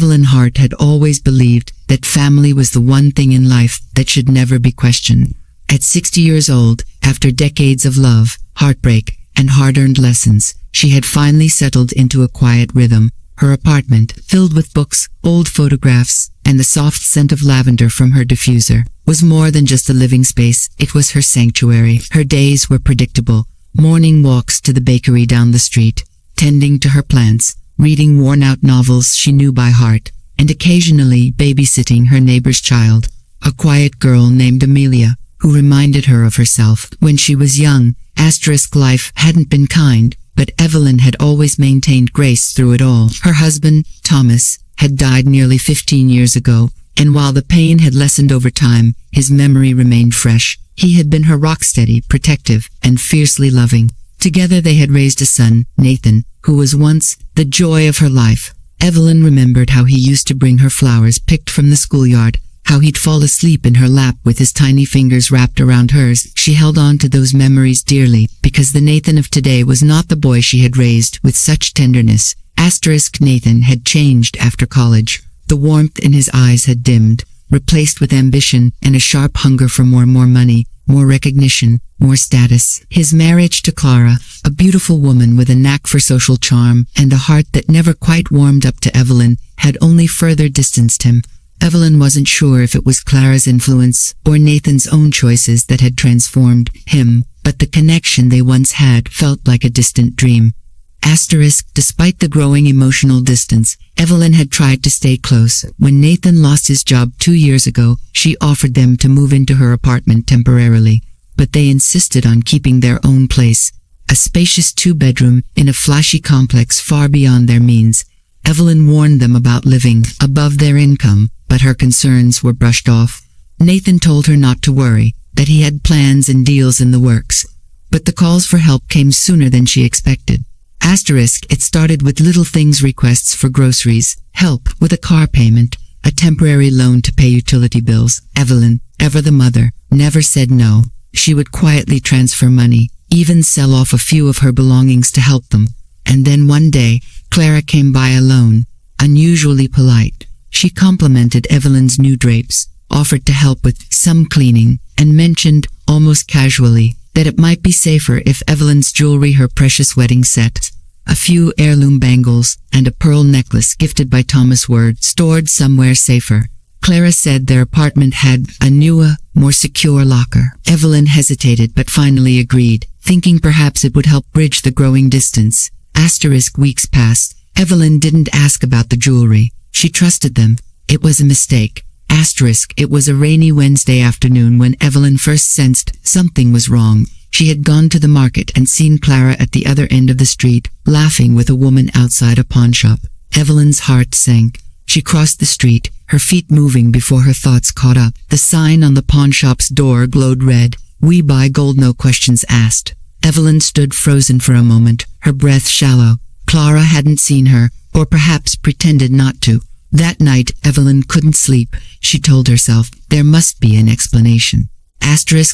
Evelyn Hart had always believed that family was the one thing in life that should never be questioned. At 60 years old, after decades of love, heartbreak, and hard-earned lessons, she had finally settled into a quiet rhythm. Her apartment, filled with books, old photographs, and the soft scent of lavender from her diffuser, was more than just a living space. It was her sanctuary. Her days were predictable. Morning walks to the bakery down the street, tending to her plants, reading worn-out novels she knew by heart, and occasionally babysitting her neighbor's child, a quiet girl named Amelia, who reminded her of herself when she was young. Life hadn't been kind, but Evelyn had always maintained grace through it all. Her husband, Thomas, had died nearly 15 years ago, and while the pain had lessened over time, his memory remained fresh. He had been her rock-steady, protective, and fiercely loving. Together they had raised a son, Nathan, who was once the joy of her life. Evelyn remembered how he used to bring her flowers picked from the schoolyard, how he'd fall asleep in her lap with his tiny fingers wrapped around hers. She held on to those memories dearly, because the Nathan of today was not the boy she had raised with such tenderness. Nathan had changed after college. The warmth in his eyes had dimmed, replaced with ambition and a sharp hunger for more money, more recognition, more status. His marriage to Clara, a beautiful woman with a knack for social charm and a heart that never quite warmed up to Evelyn, had only further distanced him. Evelyn wasn't sure if it was Clara's influence or Nathan's own choices that had transformed him, but the connection they once had felt like a distant dream. Despite the growing emotional distance, Evelyn had tried to stay close. When Nathan lost his job 2 years ago, she offered them to move into her apartment temporarily, but they insisted on keeping their own place, a spacious 2-bedroom in a flashy complex far beyond their means. Evelyn warned them about living above their income, but her concerns were brushed off. Nathan told her not to worry, that he had plans and deals in the works. But the calls for help came sooner than she expected. It started with little things: requests for groceries, help with a car payment, a temporary loan to pay utility bills. Evelyn, ever the mother, never said no. She would quietly transfer money, even sell off a few of her belongings to help them. And then one day, Clara came by alone, unusually polite. She complimented Evelyn's new drapes, offered to help with some cleaning, and mentioned, almost casually, that it might be safer if Evelyn's jewelry, her precious wedding set, a few heirloom bangles, and a pearl necklace gifted by Thomas were stored somewhere safer. Clara said their apartment had a newer, more secure locker. Evelyn hesitated but finally agreed, thinking perhaps it would help bridge the growing distance. Weeks passed. Evelyn didn't ask about the jewelry. She trusted them. It was a mistake. It was a rainy Wednesday afternoon when Evelyn first sensed something was wrong. She had gone to the market and seen Clara at the other end of the street, laughing with a woman outside a pawnshop. Evelyn's heart sank. She crossed the street, her feet moving before her thoughts caught up. The sign on the pawnshop's door glowed red. "We buy gold, no questions asked." Evelyn stood frozen for a moment, her breath shallow. Clara hadn't seen her, or perhaps pretended not to. That night, Evelyn couldn't sleep. She told herself, there must be an explanation.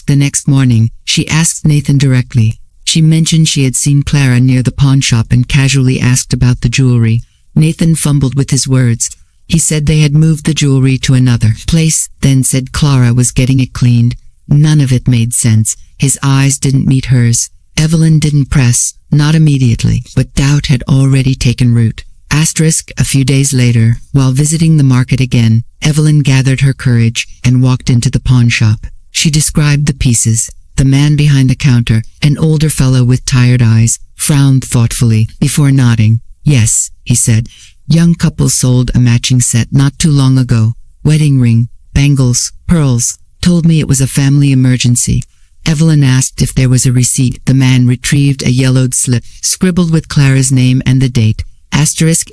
The next morning, she asked Nathan directly. She mentioned she had seen Clara near the pawnshop and casually asked about the jewelry. Nathan fumbled with his words. He said they had moved the jewelry to another place, then said Clara was getting it cleaned. None of it made sense. His eyes didn't meet hers. Evelyn didn't press, not immediately, but doubt had already taken root. A few days later, while visiting the market again, Evelyn gathered her courage and walked into the pawnshop. She described the pieces. The man behind the counter, an older fellow with tired eyes, frowned thoughtfully before nodding. "Yes," he said. "Young couples sold a matching set not too long ago. Wedding ring, bangles, pearls. Told me it was a family emergency." Evelyn asked if there was a receipt. The man retrieved a yellowed slip, scribbled with Clara's name and the date.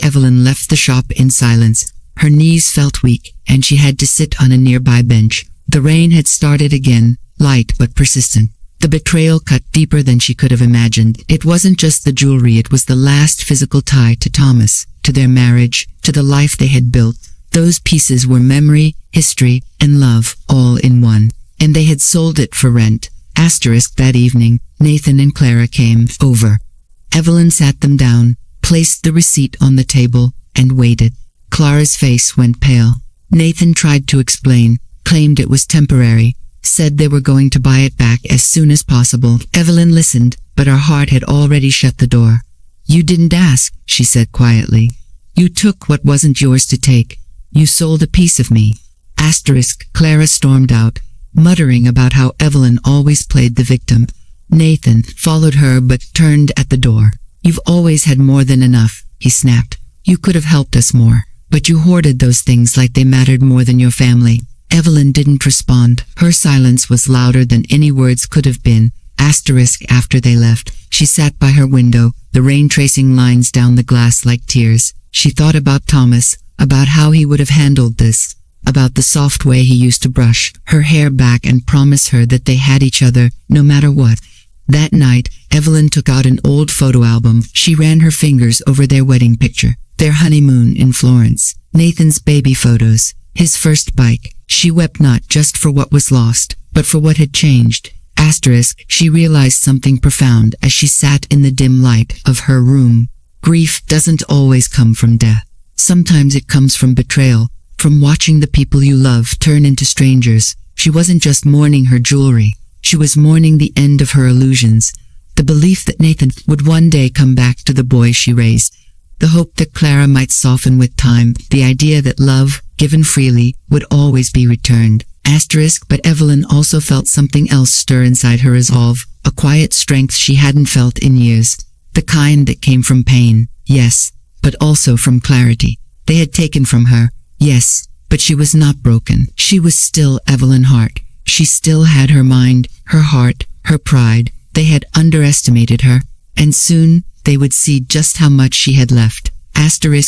Evelyn left the shop in silence. Her knees felt weak, and she had to sit on a nearby bench. The rain had started again, light but persistent. The betrayal cut deeper than she could have imagined. It wasn't just the jewelry, it was the last physical tie to Thomas, to their marriage, to the life they had built. Those pieces were memory, history, and love, all in one. And they had sold it for rent. That evening, Nathan and Clara came over. Evelyn sat them down, placed the receipt on the table, and waited. Clara's face went pale. Nathan tried to explain, claimed it was temporary, said they were going to buy it back as soon as possible. Evelyn listened, but her heart had already shut the door. You didn't ask, she said quietly. You took what wasn't yours to take. You sold a piece of me. Clara stormed out, muttering about how Evelyn always played the victim. Nathan followed her but turned at the door. You've always had more than enough, he snapped. You could have helped us more, but you hoarded those things like they mattered more than your family. Evelyn didn't respond. Her silence was louder than any words could have been. After they left, she sat by her window, the rain tracing lines down the glass like tears. She thought about Thomas, about how he would have handled this, about the soft way he used to brush her hair back and promise her that they had each other, no matter what. That night, Evelyn took out an old photo album. She ran her fingers over their wedding picture, their honeymoon in Florence, Nathan's baby photos, his first bike. She wept not just for what was lost, but for what had changed. She realized something profound as she sat in the dim light of her room. Grief doesn't always come from death. Sometimes it comes from betrayal, from watching the people you love turn into strangers. She wasn't just mourning her jewelry. She was mourning the end of her illusions, the belief that Nathan would one day come back to the boy she raised, the hope that Clara might soften with time, the idea that love, given freely, would always be returned. But Evelyn also felt something else stir inside her resolve, a quiet strength she hadn't felt in years, the kind that came from pain, yes, but also from clarity. They had taken from her, yes, but she was not broken. She was still Evelyn Hart. She still had her mind, her heart, her pride. They had underestimated her, and soon they would see just how much she had left.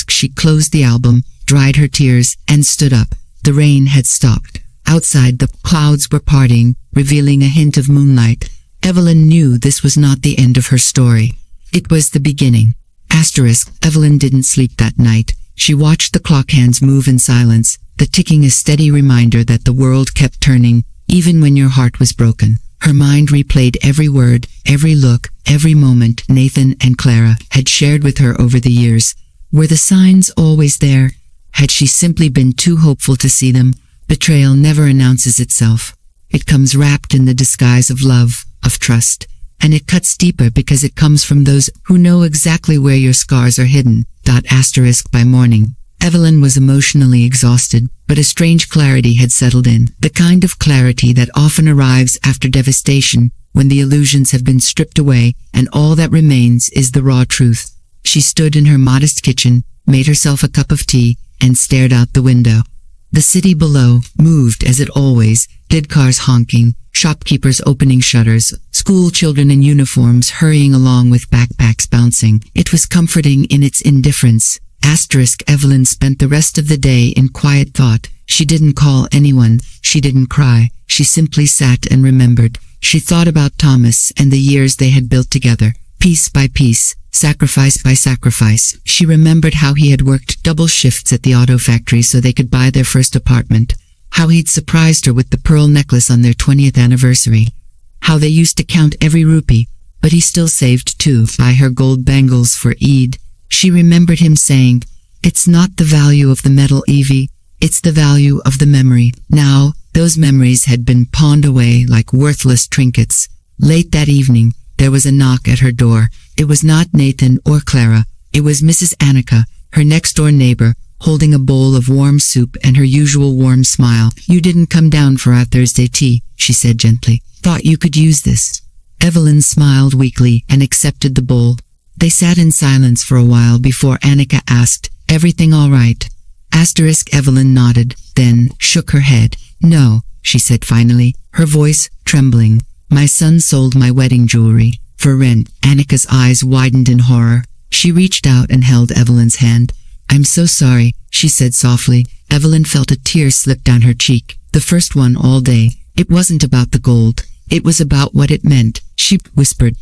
She closed the album, dried her tears, and stood up. The rain had stopped. Outside, the clouds were parting, revealing a hint of moonlight. Evelyn knew this was not the end of her story. It was the beginning. Evelyn didn't sleep that night. She watched the clock hands move in silence, the ticking a steady reminder that the world kept turning, even when your heart was broken. Her mind replayed every word, every look, every moment Nathan and Clara had shared with her over the years. Were the signs always there? Had she simply been too hopeful to see them? Betrayal never announces itself. It comes wrapped in the disguise of love, of trust, and it cuts deeper because it comes from those who know exactly where your scars are hidden. By morning, Evelyn was emotionally exhausted, but a strange clarity had settled in, the kind of clarity that often arrives after devastation, when the illusions have been stripped away and all that remains is the raw truth. She stood in her modest kitchen, made herself a cup of tea, and stared out the window. The city below moved as it always did, cars honking, shopkeepers opening shutters, school children in uniforms hurrying along with backpacks bouncing. It was comforting in its indifference. Evelyn spent the rest of the day in quiet thought. She didn't call anyone. She didn't cry. She simply sat and remembered. She thought about Thomas and the years they had built together, piece by piece, sacrifice by sacrifice. She remembered how he had worked double shifts at the auto factory so they could buy their first apartment, how he'd surprised her with the pearl necklace on their 20th anniversary, how they used to count every rupee, but he still saved to buy her gold bangles for Eid. She remembered him saying, "It's not the value of the metal, Evie, it's the value of the memory." Now, those memories had been pawned away like worthless trinkets. Late that evening, there was a knock at her door. It was not Nathan or Clara. It was Mrs. Annika, her next-door neighbor, holding a bowl of warm soup and her usual warm smile. "You didn't come down for our Thursday tea," she said gently. "Thought you could use this." Evelyn smiled weakly and accepted the bowl. They sat in silence for a while before Annika asked, "Everything all right?" Evelyn nodded, then shook her head. "No," she said finally, her voice trembling. "My son sold my wedding jewelry for rent." Annika's eyes widened in horror. She reached out and held Evelyn's hand. "I'm so sorry," she said softly. Evelyn felt a tear slip down her cheek, the first one all day. It wasn't about the gold. It was about what it meant, she whispered.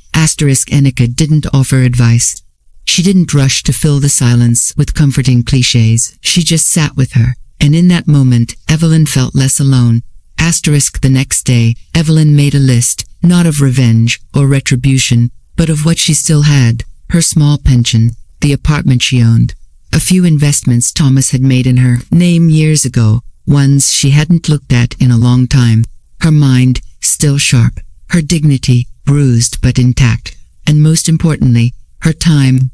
Annika didn't offer advice. She didn't rush to fill the silence with comforting cliches. She just sat with her, and in that moment, Evelyn felt less alone. The next day, Evelyn made a list, not of revenge or retribution, but of what she still had: her small pension, the apartment she owned, A few investments Thomas had made in her name years ago, ones she hadn't looked at in a long time. Her mind, still sharp, her dignity, bruised but intact, and most importantly, her time,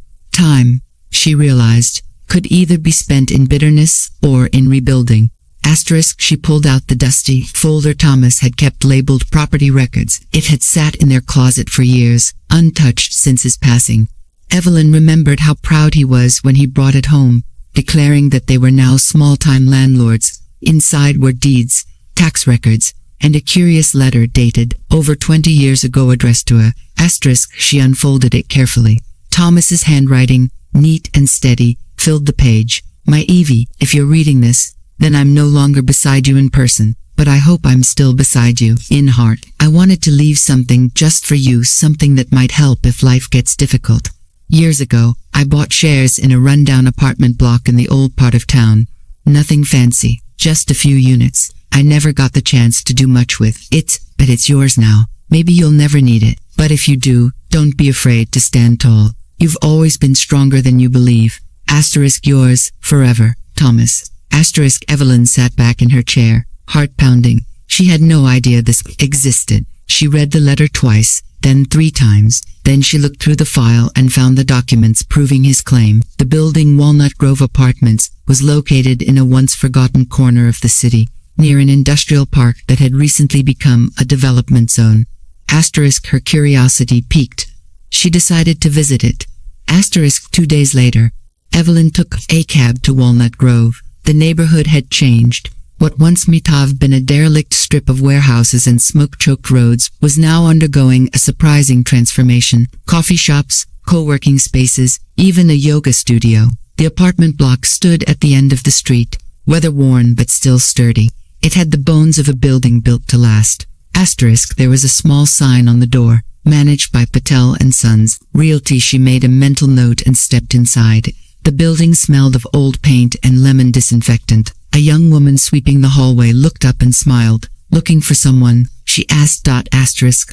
she realized, could either be spent in bitterness or in rebuilding. She pulled out the dusty folder Thomas had kept labeled property records. It had sat in their closet for years, untouched since his passing. Evelyn remembered how proud he was when he brought it home, declaring that they were now small-time landlords. Inside were deeds, tax records, and a curious letter dated over 20 years ago addressed to her. She unfolded it carefully. Thomas's handwriting, neat and steady, filled the page. My Evie, if you're reading this, then I'm no longer beside you in person, but I hope I'm still beside you in heart. I wanted to leave something just for you, something that might help if life gets difficult. Years ago, I bought shares in a rundown apartment block in the old part of town. Nothing fancy, just a few units. I never got the chance to do much with it, but it's yours now. Maybe you'll never need it, but if you do, don't be afraid to stand tall. You've always been stronger than you believe. Yours, forever, Thomas. Evelyn sat back in her chair, heart pounding. She had no idea this existed. She read the letter twice, then 3 times. Then she looked through the file and found the documents proving his claim. The building, Walnut Grove Apartments, was located in a once-forgotten corner of the city, near an industrial park that had recently become a development zone. Her curiosity piqued. She decided to visit it. 2 days later, Evelyn took a cab to Walnut Grove. The neighborhood had changed. What once might have been a derelict strip of warehouses and smoke-choked roads was now undergoing a surprising transformation. Coffee shops, co-working spaces, even a yoga studio. The apartment block stood at the end of the street, weather-worn but still sturdy. It had the bones of a building built to last. There was a small sign on the door, managed by Patel and Sons, Realty. She made a mental note and stepped inside. The building smelled of old paint and lemon disinfectant. A young woman sweeping the hallway looked up and smiled. Looking for someone, she asked.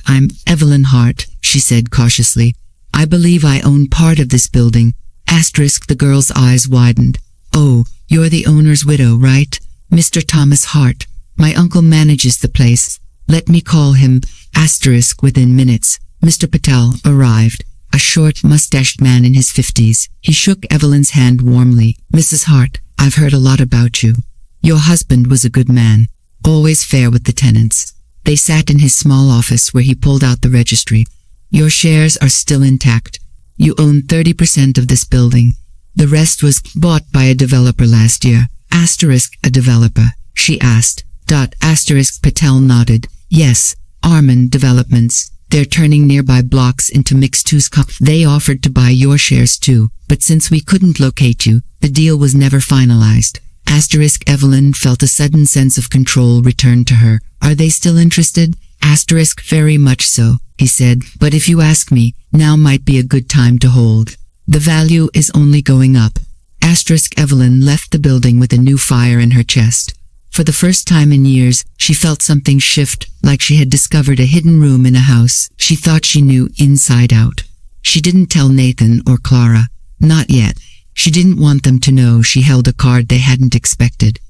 I'm Evelyn Hart, she said cautiously. I believe I own part of this building. The girl's eyes widened. Oh, you're the owner's widow, right? Mr. Thomas Hart. My uncle manages the place. Let me call him. Within minutes, Mr. Patel arrived. A short, mustached man in his 50s. He shook Evelyn's hand warmly. Mrs. Hart, I've heard a lot about you. Your husband was a good man, always fair with the tenants. They sat in his small office where he pulled out the registry. Your shares are still intact. You own 30% of this building. The rest was bought by a developer last year. A developer? She asked. Patel nodded. Yes, Armand Developments. They're turning nearby blocks into mixed-use. They offered to buy your shares too, but since we couldn't locate you, the deal was never finalized. Evelyn felt a sudden sense of control return to her. Are they still interested? Very much so, he said, but if you ask me, now might be a good time to hold. The value is only going up. Evelyn left the building with a new fire in her chest. For the first time in years, she felt something shift, like she had discovered a hidden room in a house she thought she knew inside out. She didn't tell Nathan or Clara. Not yet. She didn't want them to know she held a card they hadn't expected.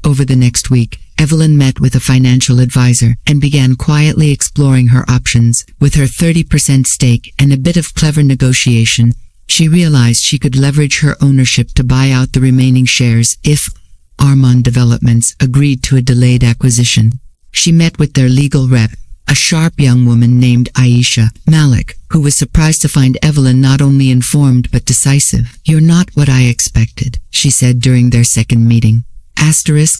Over the next week, Evelyn met with a financial advisor and began quietly exploring her options. With her 30% stake and a bit of clever negotiation, she realized she could leverage her ownership to buy out the remaining shares if Armand Developments agreed to a delayed acquisition. She met with their legal rep, a sharp young woman named Aisha Malik, who was surprised to find Evelyn not only informed but decisive. You're not what I expected, she said during their second meeting.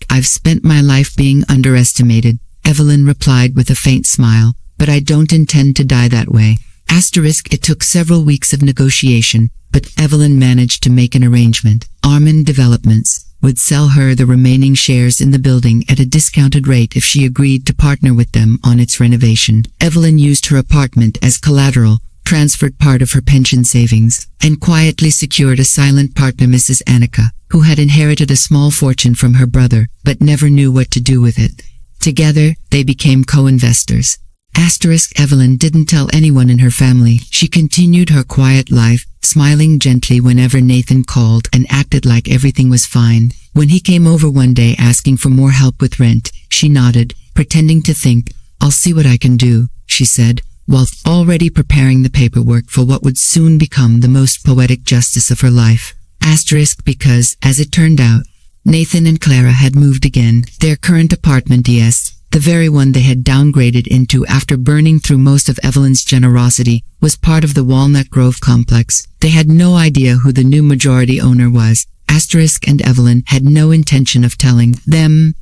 I've spent my life being underestimated, Evelyn replied with a faint smile, but I don't intend to die that way. It took several weeks of negotiation, but Evelyn managed to make an arrangement. Armand Developments would sell her the remaining shares in the building at a discounted rate if she agreed to partner with them on its renovation. Evelyn used her apartment as collateral, transferred part of her pension savings, and quietly secured a silent partner, Mrs. Annika, who had inherited a small fortune from her brother, but never knew what to do with it. Together, they became co-investors. Evelyn didn't tell anyone in her family. She continued her quiet life, smiling gently whenever Nathan called and acted like everything was fine. When he came over one day asking for more help with rent, she nodded, pretending to think. "I'll see what I can do," she said, while already preparing the paperwork for what would soon become the most poetic justice of her life. Because, as it turned out, Nathan and Clara had moved again. Their current apartment, yes, the very one they had downgraded into after burning through most of Evelyn's generosity, was part of the Walnut Grove complex. They had no idea who the new majority owner was. And Evelyn had no intention of telling them.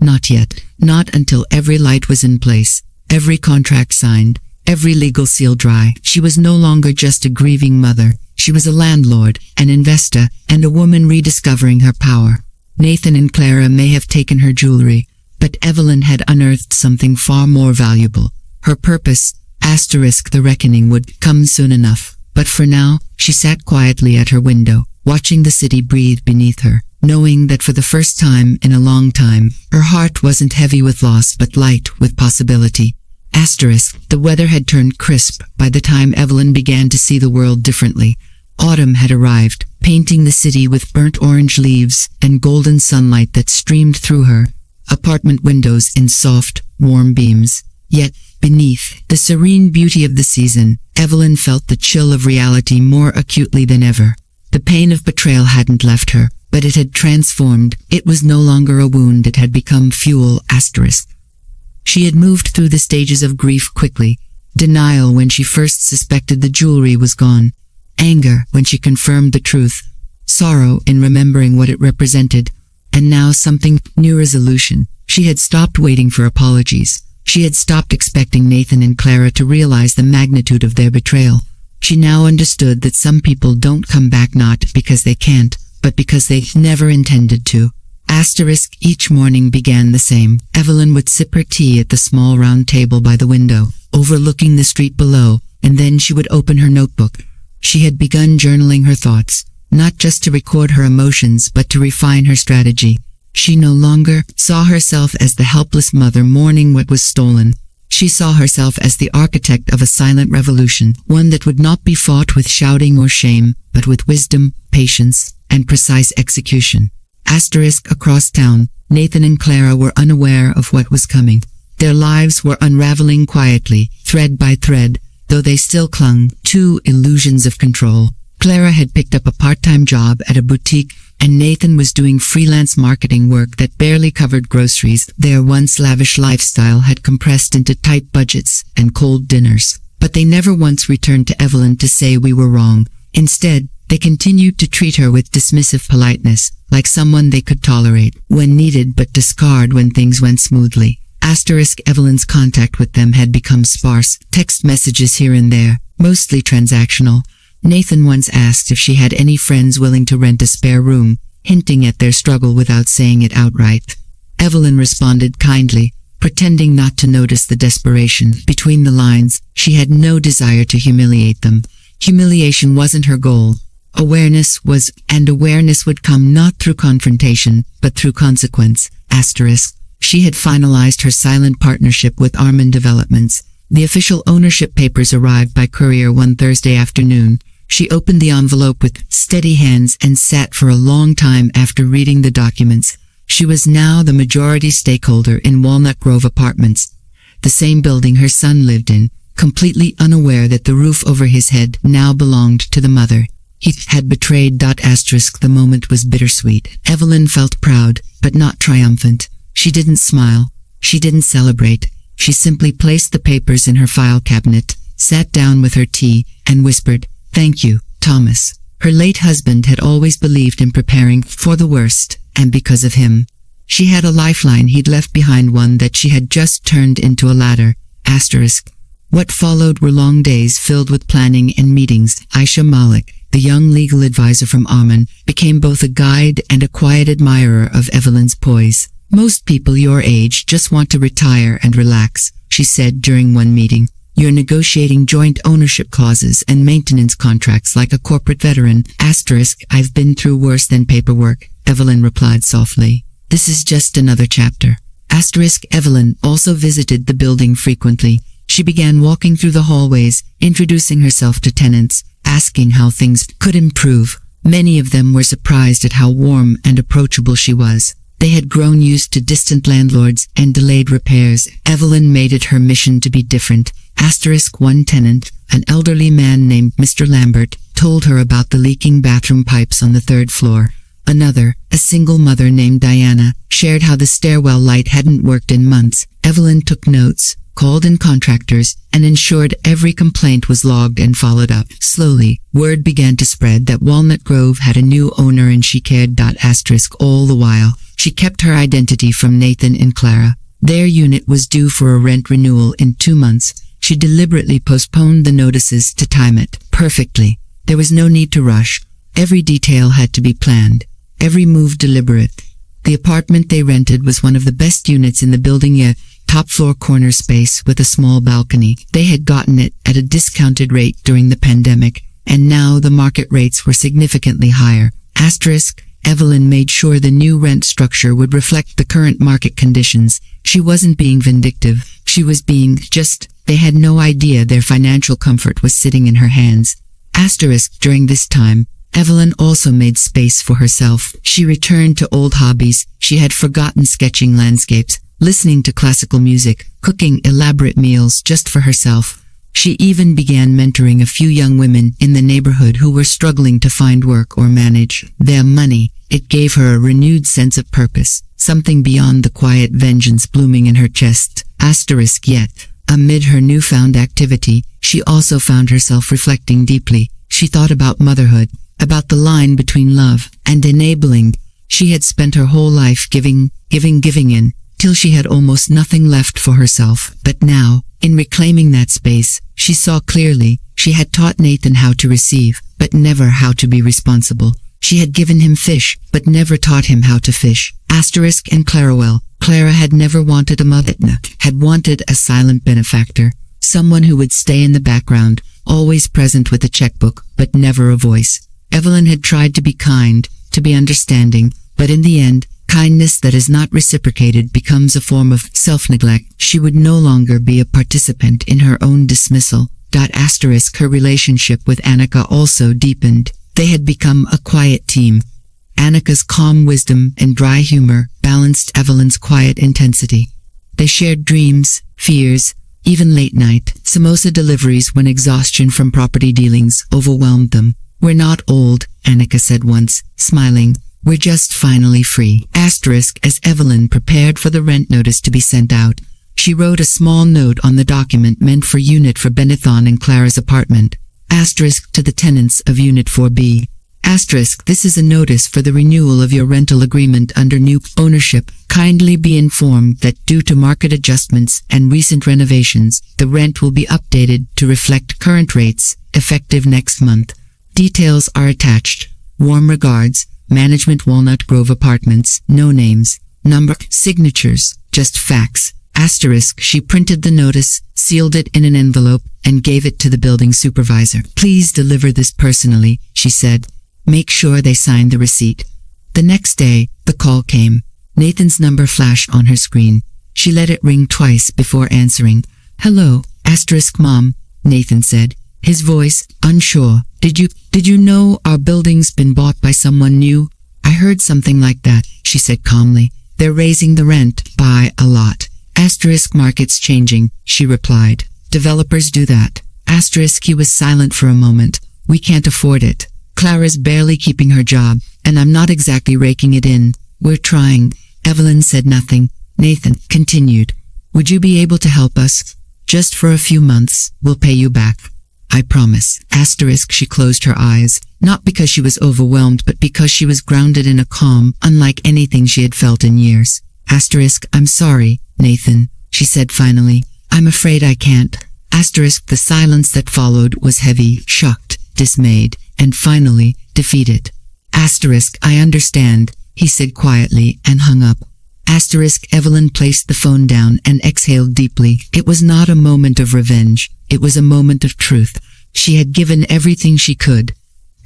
Not yet. Not until every light was in place, every contract signed, every legal seal dry. She was no longer just a grieving mother. She was a landlord, an investor, and a woman rediscovering her power. Nathan and Clara may have taken her jewelry, but Evelyn had unearthed something far more valuable. Her purpose, the reckoning would come soon enough. But for now, she sat quietly at her window, watching the city breathe beneath her, knowing that for the first time in a long time, her heart wasn't heavy with loss but light with possibility. The weather had turned crisp by the time Evelyn began to see the world differently. Autumn had arrived, painting the city with burnt orange leaves and golden sunlight that streamed through her apartment windows in soft, warm beams. Yet, beneath the serene beauty of the season, Evelyn felt the chill of reality more acutely than ever. The pain of betrayal hadn't left her, but it had transformed. It was no longer a wound, it had become fuel. She had moved through the stages of grief quickly. Denial when she first suspected the jewelry was gone. Anger when she confirmed the truth. Sorrow in remembering what it represented. And now something new: resolution. She had stopped waiting for apologies. She had stopped expecting Nathan and Clara to realize the magnitude of their betrayal. She now understood that some people don't come back not because they can't, but because they never intended to. Each morning began the same. Evelyn would sip her tea at the small round table by the window, overlooking the street below, and then she would open her notebook. She had begun journaling her thoughts, not just to record her emotions but to refine her strategy. She no longer saw herself as the helpless mother mourning what was stolen. She saw herself as the architect of a silent revolution, one that would not be fought with shouting or shame, but with wisdom, patience, and precise execution. Across town, Nathan and Clara were unaware of what was coming. Their lives were unraveling quietly, thread by thread, though they still clung to illusions of control. Clara had picked up a part-time job at a boutique, and Nathan was doing freelance marketing work that barely covered groceries. Their once lavish lifestyle had compressed into tight budgets and cold dinners. But they never once returned to Evelyn to say we were wrong. Instead, they continued to treat her with dismissive politeness, like someone they could tolerate when needed but discard when things went smoothly. Evelyn's contact with them had become sparse, text messages here and there, mostly transactional. Nathan once asked if she had any friends willing to rent a spare room, hinting at their struggle without saying it outright. Evelyn responded kindly, pretending not to notice the desperation. Between the lines, she had no desire to humiliate them. Humiliation wasn't her goal. Awareness was, and awareness would come not through confrontation, but through consequence. She had finalized her silent partnership with Armin Developments. The official ownership papers arrived by courier one Thursday afternoon. She opened the envelope with steady hands and sat for a long time after reading the documents. She was now the majority stakeholder in Walnut Grove Apartments, the same building her son lived in, completely unaware that the roof over his head now belonged to the mother he had betrayed. The moment was bittersweet. Evelyn felt proud, but not triumphant. She didn't smile. She didn't celebrate. She simply placed the papers in her file cabinet, sat down with her tea, and whispered, "Thank you, Thomas." Her late husband had always believed in preparing for the worst, and because of him, she had a lifeline he'd left behind, one that she had just turned into a ladder. What followed were long days filled with planning and meetings. Aisha Malik, the young legal advisor from Armin, became both a guide and a quiet admirer of Evelyn's poise. "Most people your age just want to retire and relax," she said during one meeting. "You're negotiating joint ownership clauses and maintenance contracts like a corporate veteran." "I've been through worse than paperwork," Evelyn replied softly. "This is just another chapter." Evelyn also visited the building frequently. She began walking through the hallways, introducing herself to tenants, asking how things could improve. Many of them were surprised at how warm and approachable she was. They had grown used to distant landlords and delayed repairs. Evelyn made it her mission to be different. One tenant, an elderly man named Mr. Lambert, told her about the leaking bathroom pipes on the 3rd floor. Another, a single mother named Diana, shared how the stairwell light hadn't worked in months. Evelyn took notes, called in contractors, and ensured every complaint was logged and followed up. Slowly, word began to spread that Walnut Grove had a new owner and she cared. All the while, she kept her identity from Nathan and Clara. Their unit was due for a rent renewal in 2 months. She deliberately postponed the notices to time it perfectly. There was no need to rush. Every detail had to be planned. Every move deliberate. The apartment they rented was one of the best units in the building yet. Top floor corner space with a small balcony. They had gotten it at a discounted rate during the pandemic, and now the market rates were significantly higher. Evelyn made sure the new rent structure would reflect the current market conditions. She wasn't being vindictive. She was being just. They had no idea their financial comfort was sitting in her hands. During this time, Evelyn also made space for herself. She returned to old hobbies. She had forgotten sketching landscapes, listening to classical music, cooking elaborate meals just for herself. She even began mentoring a few young women in the neighborhood who were struggling to find work or manage their money. It gave her a renewed sense of purpose, something beyond the quiet vengeance blooming in her chest. Yet, amid her newfound activity, she also found herself reflecting deeply. She thought about motherhood, about the line between love and enabling. She had spent her whole life giving in, till she had almost nothing left for herself. But now, in reclaiming that space, she saw clearly. She had taught Nathan how to receive, but never how to be responsible. She had given him fish, but never taught him how to fish. And Clara had never wanted a mother, had wanted a silent benefactor, someone who would stay in the background, always present with a checkbook, but never a voice. Evelyn had tried to be kind, to be understanding, but in the end, kindness that is not reciprocated becomes a form of self-neglect. She would no longer be a participant in her own dismissal. Her relationship with Annika also deepened. They had become a quiet team. Annika's calm wisdom and dry humor balanced Evelyn's quiet intensity. They shared dreams, fears, even late-night samosa deliveries when exhaustion from property dealings overwhelmed them. "We're not old," Annika said once, smiling. "We're just finally free." As Evelyn prepared for the rent notice to be sent out, she wrote a small note on the document meant for Unit for Benethon and Clara's apartment. To the tenants of Unit 4B. This is a notice for the renewal of your rental agreement under new ownership. Kindly be informed that due to market adjustments and recent renovations, the rent will be updated to reflect current rates, effective next month. Details are attached. Warm regards, Management Walnut Grove Apartments, no names, number, signatures, just facts. She printed the notice, sealed it in an envelope, and gave it to the building supervisor. "Please deliver this personally," she said. "Make sure they sign the receipt." The next day, the call came. Nathan's number flashed on her screen. She let it ring twice before answering. "Hello, Mom," Nathan said, his voice unsure. Did you know our building's been bought by someone new?" "I heard something like that," she said calmly. "They're raising the rent by a lot." "Market's changing," she replied. "Developers do that." He was silent for a moment. "We can't afford it. Clara's barely keeping her job, and I'm not exactly raking it in. We're trying." Evelyn said nothing. Nathan continued. "Would you be able to help us? Just for a few months, we'll pay you back. I promise." She closed her eyes, not because she was overwhelmed, but because she was grounded in a calm, unlike anything she had felt in years. "I'm sorry, Nathan," she said finally. "I'm afraid I can't." The silence that followed was heavy, shocked, dismayed, and finally, defeated. "I understand," he said quietly and hung up. Evelyn placed the phone down and exhaled deeply. It was not a moment of revenge. It was a moment of truth. She had given everything she could,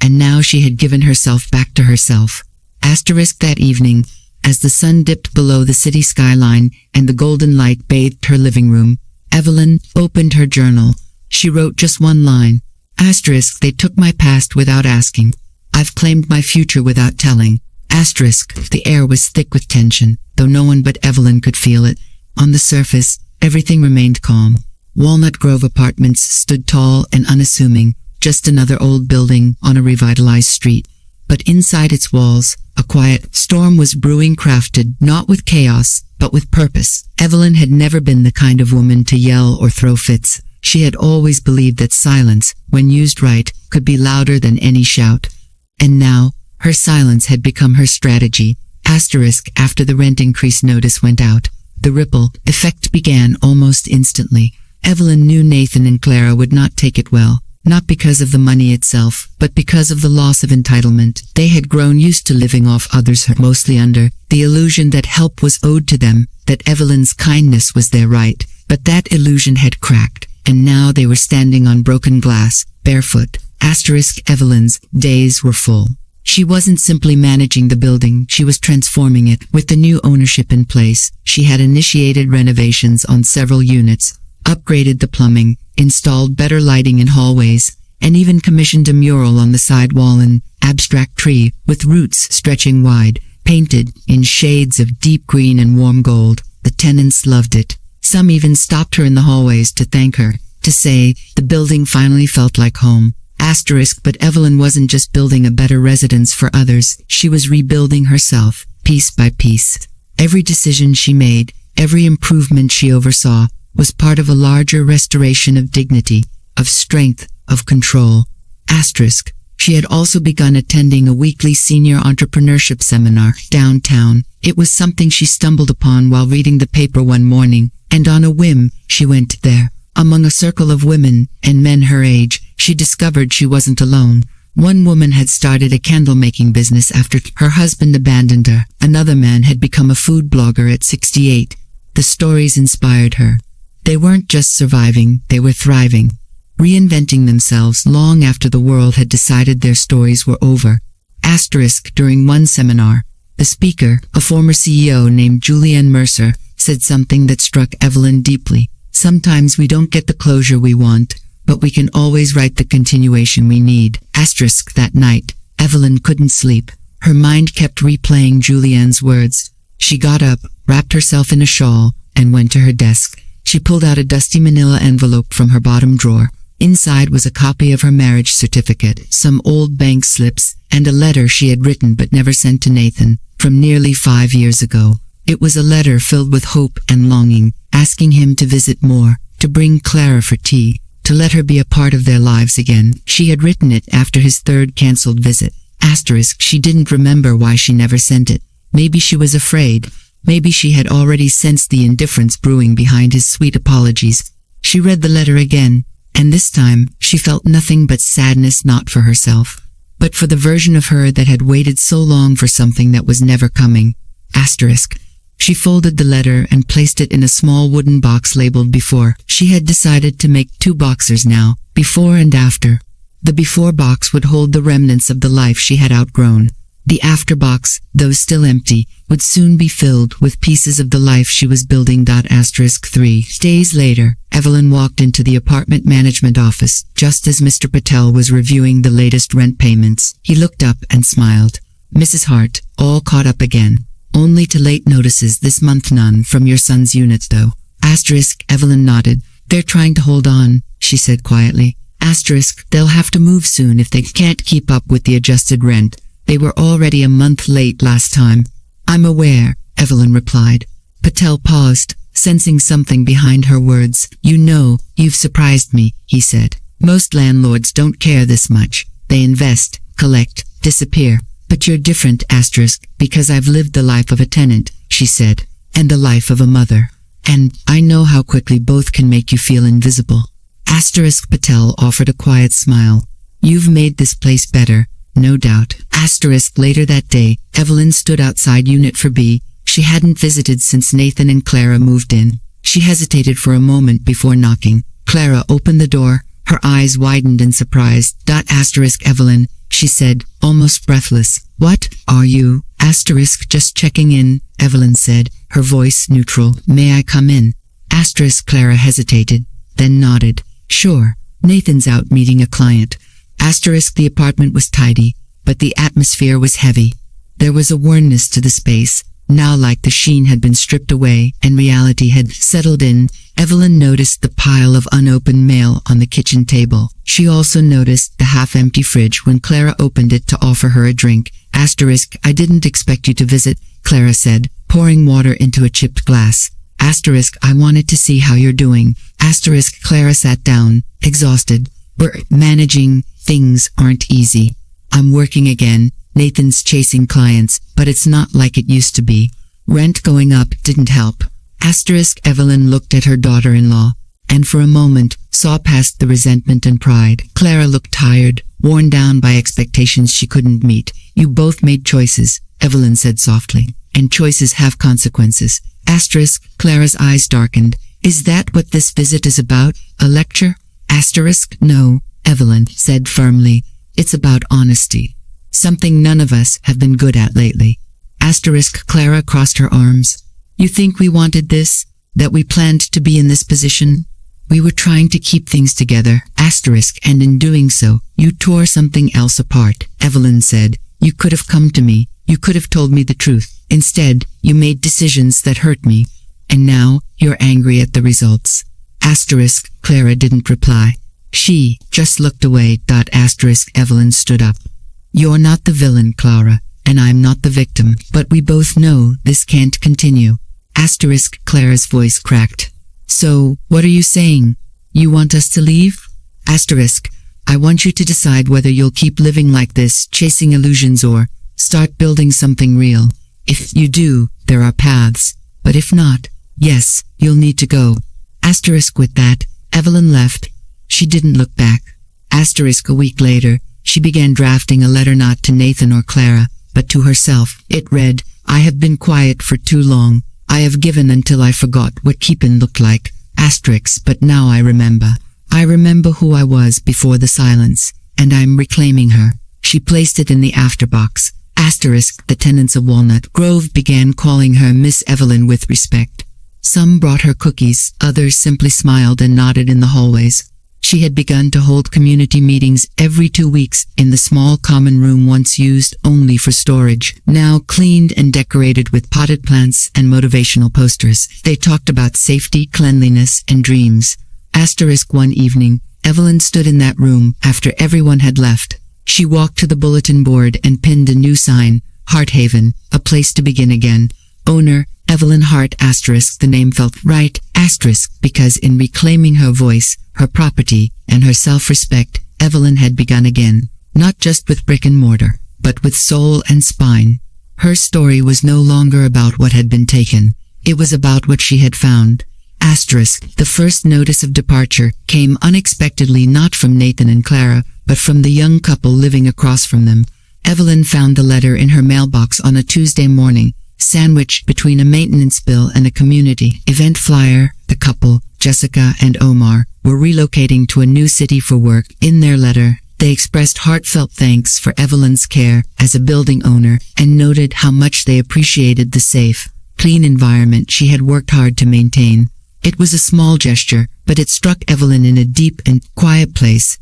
and now she had given herself back to herself. That evening, as the sun dipped below the city skyline and the golden light bathed her living room, Evelyn opened her journal. She wrote just one line. Asterisk, they took my past without asking. I've claimed my future without telling. Asterisk, the air was thick with tension, though no one but Evelyn could feel it. On the surface, everything remained calm. Walnut Grove Apartments stood tall and unassuming, just another old building on a revitalized street. But inside its walls, a quiet storm was brewing, crafted not with chaos, but with purpose. Evelyn had never been the kind of woman to yell or throw fits. She had always believed that silence, when used right, could be louder than any shout. And now, her silence had become her strategy. Asterisk, after the rent increase notice went out, the ripple effect began almost instantly. Evelyn knew Nathan and Clara would not take it well. Not because of the money itself, but because of the loss of entitlement. They had grown used to living off others, mostly under the illusion that help was owed to them, that Evelyn's kindness was their right. But that illusion had cracked, and now they were standing on broken glass, barefoot. Asterisk, Evelyn's days were full. She wasn't simply managing the building, she was transforming it. With the new ownership in place, she had initiated renovations on several units, upgraded the plumbing, installed better lighting in hallways, and even commissioned a mural on the side wall, an abstract tree with roots stretching wide, painted in shades of deep green and warm gold. The tenants loved it. Some even stopped her in the hallways to thank her, to say the building finally felt like home. Asterisk, but Evelyn wasn't just building a better residence for others, she was rebuilding herself, piece by piece. Every decision she made, every improvement she oversaw, was part of a larger restoration of dignity, of strength, of control. Asterisk, she had also begun attending a weekly senior entrepreneurship seminar downtown. It was something she stumbled upon while reading the paper one morning, and on a whim, she went there. Among a circle of women and men her age, she discovered she wasn't alone. One woman had started a candle-making business after her husband abandoned her. Another man had become a food blogger at 68. The stories inspired her. They weren't just surviving, they were thriving, reinventing themselves long after the world had decided their stories were over. Asterisk, during one seminar, the speaker, a former CEO named Julianne Mercer, said something that struck Evelyn deeply. Sometimes we don't get the closure we want, but we can always write the continuation we need. Asterisk, that night, Evelyn couldn't sleep. Her mind kept replaying Julianne's words. She got up, wrapped herself in a shawl, and went to her desk. She pulled out a dusty manila envelope from her bottom drawer. Inside was a copy of her marriage certificate, some old bank slips, and a letter she had written but never sent to Nathan, from nearly 5 years ago. It was a letter filled with hope and longing, asking him to visit more, to bring Clara for tea, to let her be a part of their lives again. She had written it after his third cancelled visit. Asterisk, she didn't remember why she never sent it. Maybe she was afraid. Maybe she had already sensed the indifference brewing behind his sweet apologies. She read the letter again, and this time she felt nothing but sadness, not for herself, but for the version of her that had waited so long for something that was never coming. Asterisk. She folded the letter and placed it in a small wooden box labeled before. She had decided to make 2 boxes now, before and after. The before box would hold the remnants of the life she had outgrown. The after box, though still empty, would soon be filled with pieces of the life she was building. 3 days later, Evelyn walked into the apartment management office, just as Mr. Patel was reviewing the latest rent payments. He looked up and smiled. Mrs. Hart, all caught up again. Only to late notices this month, none from your son's unit though. Asterisk, Evelyn nodded. They're trying to hold on, she said quietly. Asterisk, they'll have to move soon if they can't keep up with the adjusted rent. They were already a month late last time. I'm aware, Evelyn replied. Patel paused, sensing something behind her words. You know, you've surprised me, he said. Most landlords don't care this much. They invest, collect, disappear. But you're different, Asterisk, because I've lived the life of a tenant, she said, and the life of a mother. And I know how quickly both can make you feel invisible. Asterisk, Patel offered a quiet smile. You've made this place better, no doubt. Asterisk, later that day, Evelyn stood outside Unit 4B. She hadn't visited since Nathan and Clara moved in. She hesitated for a moment before knocking. Clara opened the door, Her eyes widened in surprise. Evelyn, she said, almost breathless. What are you? Just checking in, Evelyn said, her voice neutral. May I come in? Clara hesitated, then nodded. Sure. Nathan's out meeting a client. The apartment was tidy, but the atmosphere was heavy. There was a wornness to the space, now like the sheen had been stripped away and reality had settled in. Evelyn noticed the pile of unopened mail on the kitchen table. She also noticed the half-empty fridge when Clara opened it to offer her a drink. I didn't expect you to visit, Clara said, pouring water into a chipped glass. I wanted to see how you're doing. Clara sat down, exhausted. Managing things aren't easy. I'm working again. Nathan's chasing clients, but it's not like it used to be. Rent going up didn't help. Evelyn looked at her daughter-in-law, and for a moment, saw past the resentment and pride. Clara looked tired, worn down by expectations she couldn't meet. You both made choices, Evelyn said softly, and choices have consequences. Clara's eyes darkened. Is that what this visit is about? A lecture? No, Evelyn said firmly. It's about honesty. Something none of us have been good at lately. Clara crossed her arms. You think we wanted this? That we planned to be in this position? We were trying to keep things together, and in doing so, you tore something else apart, Evelyn said. You could have come to me. You could have told me the truth. Instead, you made decisions that hurt me. And now, you're angry at the results. Clara didn't reply. She just looked away. Evelyn stood up. You're not the villain, Clara, and I'm not the victim, but we both know this can't continue. Clara's voice cracked. So, what are you saying? You want us to leave? I want you to decide whether you'll keep living like this, chasing illusions, or start building something real. If you do, there are paths. But if not, yes, you'll need to go. With that, Evelyn left. She didn't look back. A week later, she began drafting a letter not to Nathan or Clara, but to herself. It read, I have been quiet for too long. I have given until I forgot what keeping looked like. But now I remember. I remember who I was before the silence, and I'm reclaiming her. She placed it in the afterbox. The tenants of Walnut Grove began calling her Miss Evelyn with respect. Some brought her cookies, others simply smiled and nodded in the hallways. She had begun to hold community meetings every 2 weeks in the small common room once used only for storage, now cleaned and decorated with potted plants and motivational posters. They talked about safety, cleanliness, and dreams. One evening, Evelyn stood in that room after everyone had left. She walked to the bulletin board and pinned a new sign, Heart Haven, a place to begin again. Owner, Evelyn Hart *, the name felt right, because in reclaiming her voice, her property, and her self-respect, Evelyn had begun again, not just with brick and mortar, but with soul and spine. Her story was no longer about what had been taken. It was about what she had found. The first notice of departure came unexpectedly not from Nathan and Clara, but from the young couple living across from them. Evelyn found the letter in her mailbox on a Tuesday morning, sandwiched between a maintenance bill and a community event flyer. The couple, Jessica and Omar, were relocating to a new city for work. In their letter, they expressed heartfelt thanks for Evelyn's care as a building owner and noted how much they appreciated the safe, clean environment she had worked hard to maintain. It was a small gesture, but it struck Evelyn in a deep and quiet place.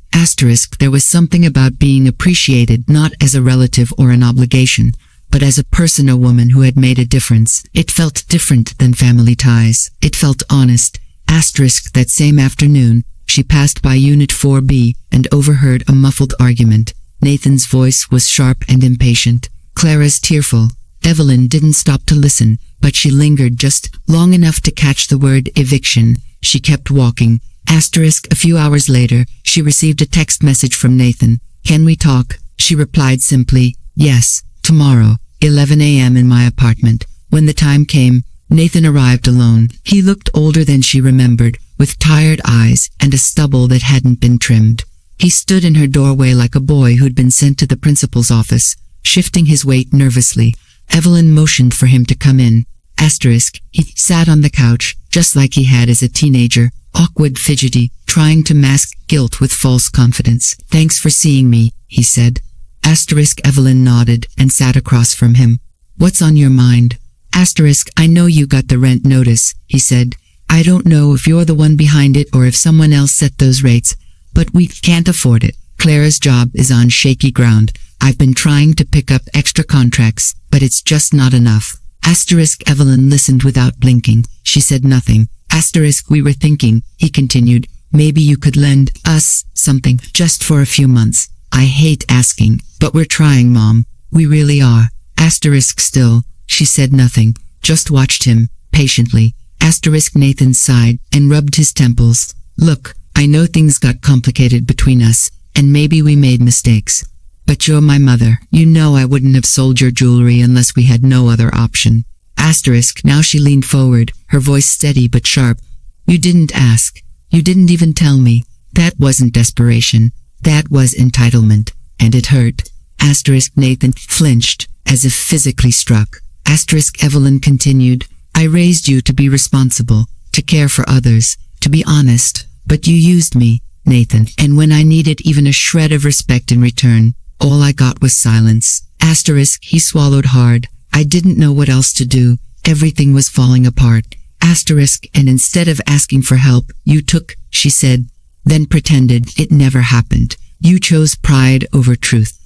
There was something about being appreciated not as a relative or an obligation, but as a person or woman who had made a difference. It felt different than family ties. It felt honest. That same afternoon, she passed by Unit 4B and overheard a muffled argument. Nathan's voice was sharp and impatient. Clara's tearful. Evelyn didn't stop to listen, but she lingered just long enough to catch the word eviction. She kept walking. A few hours later, she received a text message from Nathan. Can we talk? She replied simply, yes, tomorrow, 11 a.m. in my apartment. When the time came, Nathan arrived alone. He looked older than she remembered, with tired eyes and a stubble that hadn't been trimmed. He stood in her doorway like a boy who'd been sent to the principal's office, shifting his weight nervously. Evelyn motioned for him to come in. Asterisk, he sat on the couch, just like he had as a teenager, awkward, fidgety, trying to mask guilt with false confidence. Thanks for seeing me, he said. Asterisk, Evelyn nodded and sat across from him. What's on your mind? Asterisk, I know you got the rent notice, he said. I don't know if you're the one behind it or if someone else set those rates, but we can't afford it. Clara's job is on shaky ground. I've been trying to pick up extra contracts, but it's just not enough. Asterisk, Evelyn listened without blinking. She said nothing. Asterisk, we were thinking, he continued, maybe you could lend us something just for a few months. I hate asking, but we're trying, Mom. We really are. Asterisk, still, she said nothing, just watched him, patiently. Asterisk, Nathan sighed and rubbed his temples. Look, I know things got complicated between us, and maybe we made mistakes. But you're my mother. You know I wouldn't have sold your jewelry unless we had no other option. Asterisk, now she leaned forward, her voice steady but sharp. You didn't ask. You didn't even tell me. That wasn't desperation. That was entitlement. And it hurt. Asterisk, Nathan flinched, as if physically struck. Asterisk, Evelyn continued. I raised you to be responsible, to care for others, to be honest. But you used me, Nathan, and when I needed even a shred of respect in return, all I got was silence. Asterisk, he swallowed hard. I didn't know what else to do. Everything was falling apart. Asterisk, and instead of asking for help, you took, she said, then pretended it never happened. You chose pride over truth.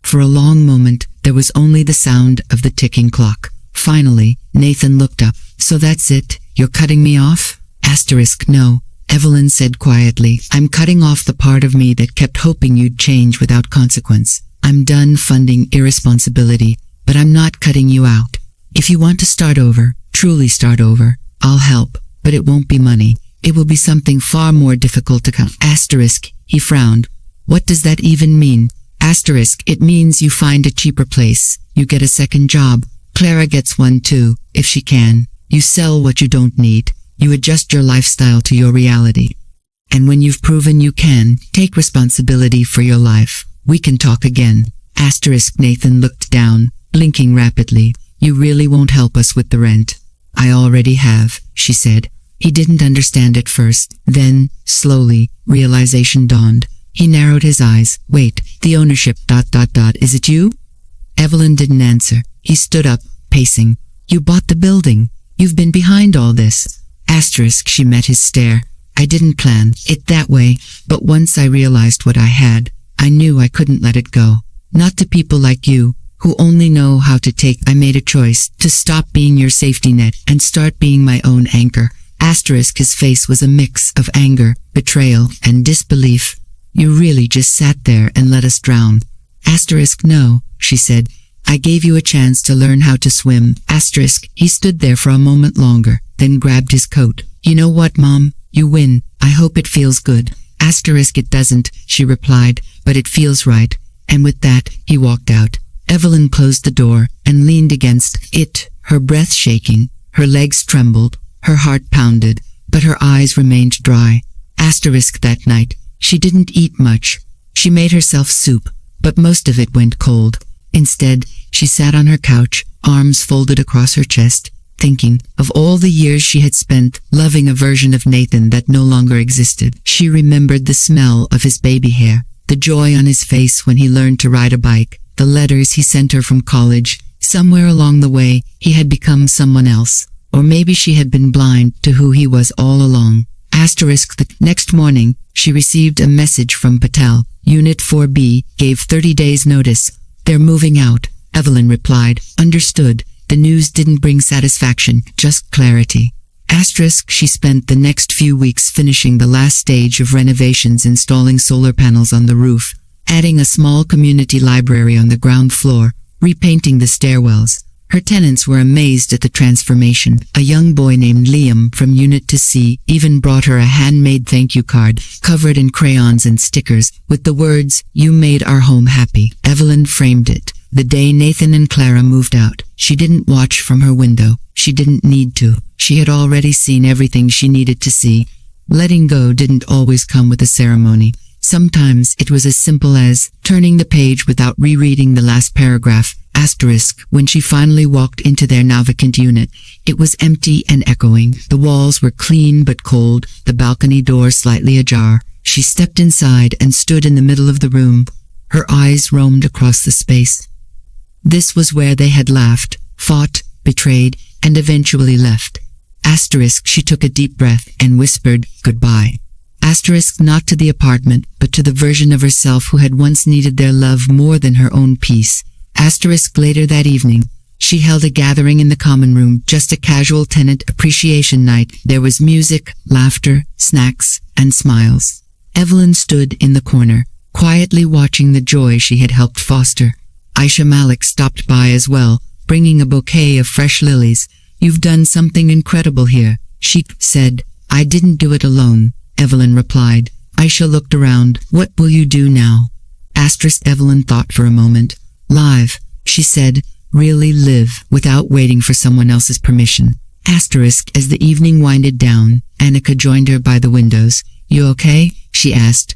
For a long moment, there was only the sound of the ticking clock. Finally, Nathan looked up. So that's it? You're cutting me off? Asterisk, no. Evelyn said quietly, I'm cutting off the part of me that kept hoping you'd change without consequence. I'm done funding irresponsibility, but I'm not cutting you out. If you want to start over, truly start over, I'll help, but it won't be money. It will be something far more difficult to come. Asterisk, he frowned. What does that even mean? Asterisk, it means you find a cheaper place. You get a second job. Clara gets one too, if she can. You sell what you don't need. You adjust your lifestyle to your reality. And when you've proven you can, take responsibility for your life, we can talk again. Asterisk, Nathan looked down, blinking rapidly. You really won't help us with the rent. I already have, she said. He didn't understand at first. Then, slowly, realization dawned. He narrowed his eyes. Wait, the ownership, ... Is it you? Evelyn didn't answer. He stood up, pacing. You bought the building. You've been behind all this. Asterisk, she met his stare. I didn't plan it that way, but once I realized what I had, I knew I couldn't let it go. Not to people like you, who only know how to take. I made a choice to stop being your safety net and start being my own anchor. Asterisk, his face was a mix of anger, betrayal, and disbelief. You really just sat there and let us drown. Asterisk, no, she said. I gave you a chance to learn how to swim. Asterisk, he stood there for a moment longer, then grabbed his coat. You know what, Mom? You win. I hope it feels good. Asterisk, it doesn't, she replied, but it feels right. And with that, he walked out. Evelyn closed the door and leaned against it, her breath shaking, her legs trembled, her heart pounded, but her eyes remained dry. Asterisk, that night, she didn't eat much. She made herself soup, but most of it went cold. Instead, she sat on her couch, arms folded across her chest, thinking of all the years she had spent loving a version of Nathan that no longer existed. She remembered the smell of his baby hair, the joy on his face when he learned to ride a bike, the letters he sent her from college. Somewhere along the way, he had become someone else, or maybe she had been blind to who he was all along. Asterisk, the next morning, she received a message from Patel. Unit 4B gave 30 days notice. They're moving out. Evelyn replied. Understood. The news didn't bring satisfaction, just clarity. Asterisk, she spent the next few weeks finishing the last stage of renovations, installing solar panels on the roof, adding a small community library on the ground floor, repainting the stairwells. Her tenants were amazed at the transformation. A young boy named Liam from Unit C even brought her a handmade thank you card, covered in crayons and stickers, with the words, "You made our home happy." Evelyn framed it. The day Nathan and Clara moved out, she didn't watch from her window. She didn't need to. She had already seen everything she needed to see. Letting go didn't always come with a ceremony. Sometimes it was as simple as turning the page without rereading the last paragraph. Asterisk, when she finally walked into their now vacant unit, it was empty and echoing. The walls were clean but cold, the balcony door slightly ajar. She stepped inside and stood in the middle of the room. Her eyes roamed across the space. This was where they had laughed, fought, betrayed, and eventually left. Asterisk, she took a deep breath and whispered, goodbye. Asterisk, not to the apartment, but to the version of herself who had once needed their love more than her own peace. Asterisk, later that evening, she held a gathering in the common room, just a casual tenant appreciation night. There was music, laughter, snacks, and smiles. Evelyn stood in the corner, quietly watching the joy she had helped foster. Aisha Malik stopped by as well, bringing a bouquet of fresh lilies. You've done something incredible here, she said. I didn't do it alone, Evelyn replied. Aisha looked around. What will you do now? Asterisk, Evelyn thought for a moment. Live, she said. Really live, without waiting for someone else's permission. Asterisk, as the evening winded down, Annika joined her by the windows. You okay? She asked.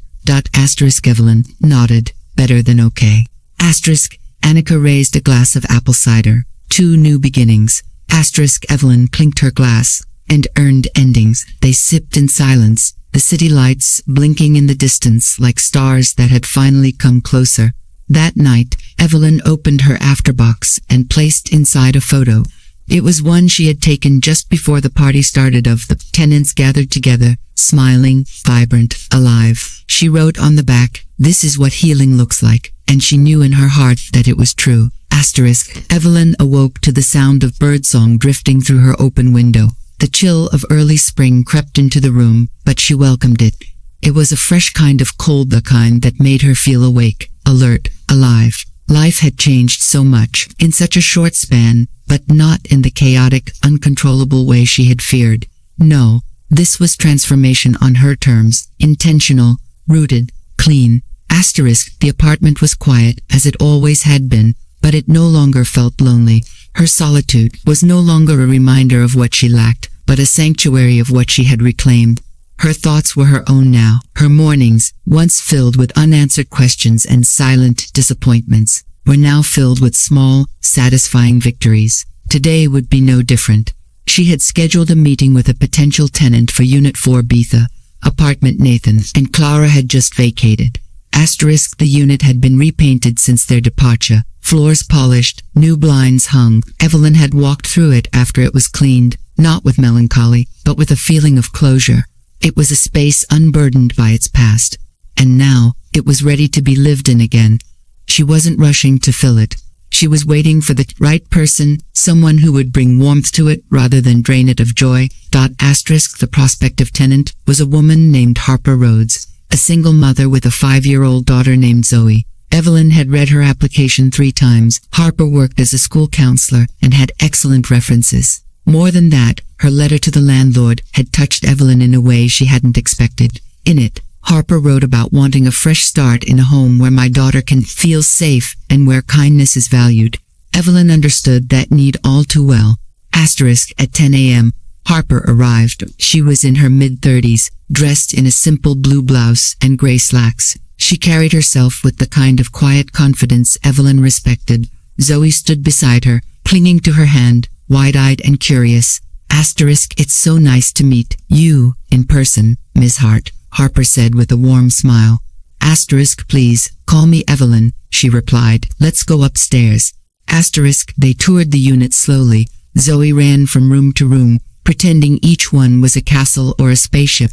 Asterisk, Evelyn nodded. Better than okay. Asterisk, Annika raised a glass of apple cider. 2 new beginnings. Asterisk, Evelyn clinked her glass. And earned endings. They sipped in silence, the city lights blinking in the distance like stars that had finally come closer. That night, Evelyn opened her afterbox and placed inside a photo. It was one she had taken just before the party started of the tenants gathered together, smiling, vibrant, alive. She wrote on the back, "This is what healing looks like," and she knew in her heart that it was true. Asterisk, Evelyn awoke to the sound of birdsong drifting through her open window. The chill of early spring crept into the room, but she welcomed it. It was a fresh kind of cold, the kind that made her feel awake, alert, alive. Life had changed so much, in such a short span, but not in the chaotic, uncontrollable way she had feared. No, this was transformation on her terms, intentional, rooted, clean. Asterisk, the apartment was quiet, as it always had been, but it no longer felt lonely. Her solitude was no longer a reminder of what she lacked, but a sanctuary of what she had reclaimed. Her thoughts were her own now. Her mornings, once filled with unanswered questions and silent disappointments, were now filled with small, satisfying victories. Today would be no different. She had scheduled a meeting with a potential tenant for Unit 4 Beetha, apartment Nathan, and Clara had just vacated. Asterisk, the unit had been repainted since their departure. Floors polished, new blinds hung. Evelyn had walked through it after it was cleaned, not with melancholy, but with a feeling of closure. It was a space unburdened by its past, and now it was ready to be lived in again. She wasn't rushing to fill it. She was waiting for the right person, someone who would bring warmth to it rather than drain it of joy. Asterisk, the prospective tenant was a woman named Harper Rhodes, a single mother with a 5-year-old daughter named Zoe. Evelyn had read her application 3 times. Harper worked as a school counselor and had excellent references. More than that, her letter to the landlord had touched Evelyn in a way she hadn't expected. In it, Harper wrote about wanting a fresh start in a home where my daughter can feel safe and where kindness is valued. Evelyn understood that need all too well. Asterisk, at 10 a.m., Harper arrived. She was in her mid-30s, dressed in a simple blue blouse and gray slacks. She carried herself with the kind of quiet confidence Evelyn respected. Zoe stood beside her, clinging to her hand, wide-eyed and curious. Asterisk, it's so nice to meet you in person, Miss Hart, Harper said with a warm smile. Asterisk, please, call me Evelyn, she replied. Let's go upstairs. Asterisk, they toured the unit slowly. Zoe ran from room to room, pretending each one was a castle or a spaceship.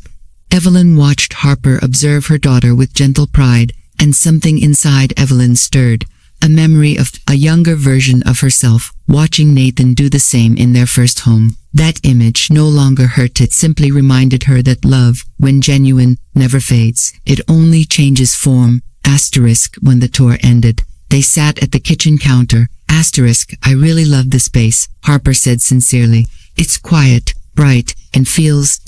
Evelyn watched Harper observe her daughter with gentle pride, and something inside Evelyn stirred. A memory of a younger version of herself, watching Nathan do the same in their first home. That image no longer hurt, it simply reminded her that love, when genuine, never fades. It only changes form. Asterisk, when the tour ended, they sat at the kitchen counter. Asterisk, I really love the space, Harper said sincerely. It's quiet, bright, and feels ...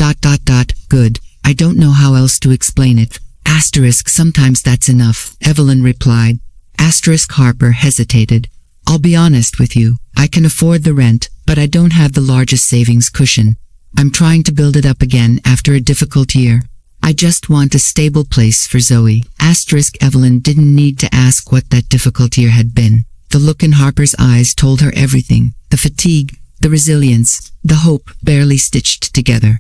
good. I don't know how else to explain it. Asterisk, sometimes that's enough, Evelyn replied. Asterisk, Harper hesitated. I'll be honest with you, I can afford the rent, but I don't have the largest savings cushion. I'm trying to build it up again after a difficult year. I just want a stable place for Zoe. Asterisk, Evelyn didn't need to ask what that difficult year had been. The look in Harper's eyes told her everything. The fatigue, the resilience, the hope barely stitched together.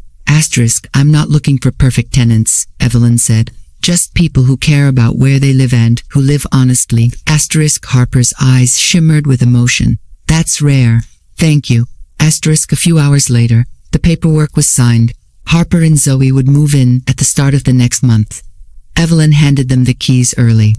I'm not looking for perfect tenants, Evelyn said. Just people who care about where they live and who live honestly. Harper's eyes shimmered with emotion. That's rare. Thank you. A few hours later, the paperwork was signed. Harper and Zoe would move in at the start of the next month. Evelyn handed them the keys early.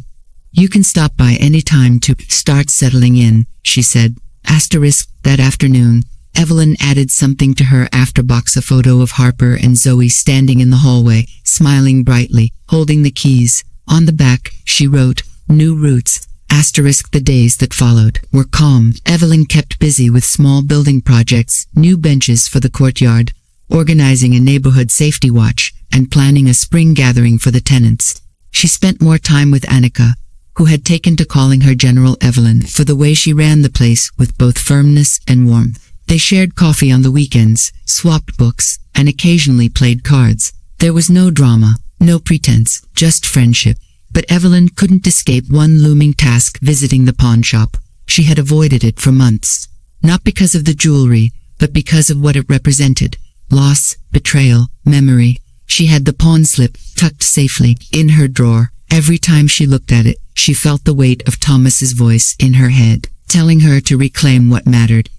You can stop by any time to start settling in, she said. That afternoon, Evelyn added something to her afterbox, a photo of Harper and Zoe standing in the hallway, smiling brightly, holding the keys. On the back, she wrote, New Roots. The days that followed were calm. Evelyn kept busy with small building projects, new benches for the courtyard, organizing a neighborhood safety watch, and planning a spring gathering for the tenants. She spent more time with Annika, who had taken to calling her General Evelyn for the way she ran the place with both firmness and warmth. They shared coffee on the weekends, swapped books, and occasionally played cards. There was no drama, no pretense, just friendship. But Evelyn couldn't escape one looming task: visiting the pawn shop. She had avoided it for months. Not because of the jewelry, but because of what it represented. Loss, betrayal, memory. She had the pawn slip tucked safely in her drawer. Every time she looked at it, she felt the weight of Thomas's voice in her head, telling her to reclaim what mattered.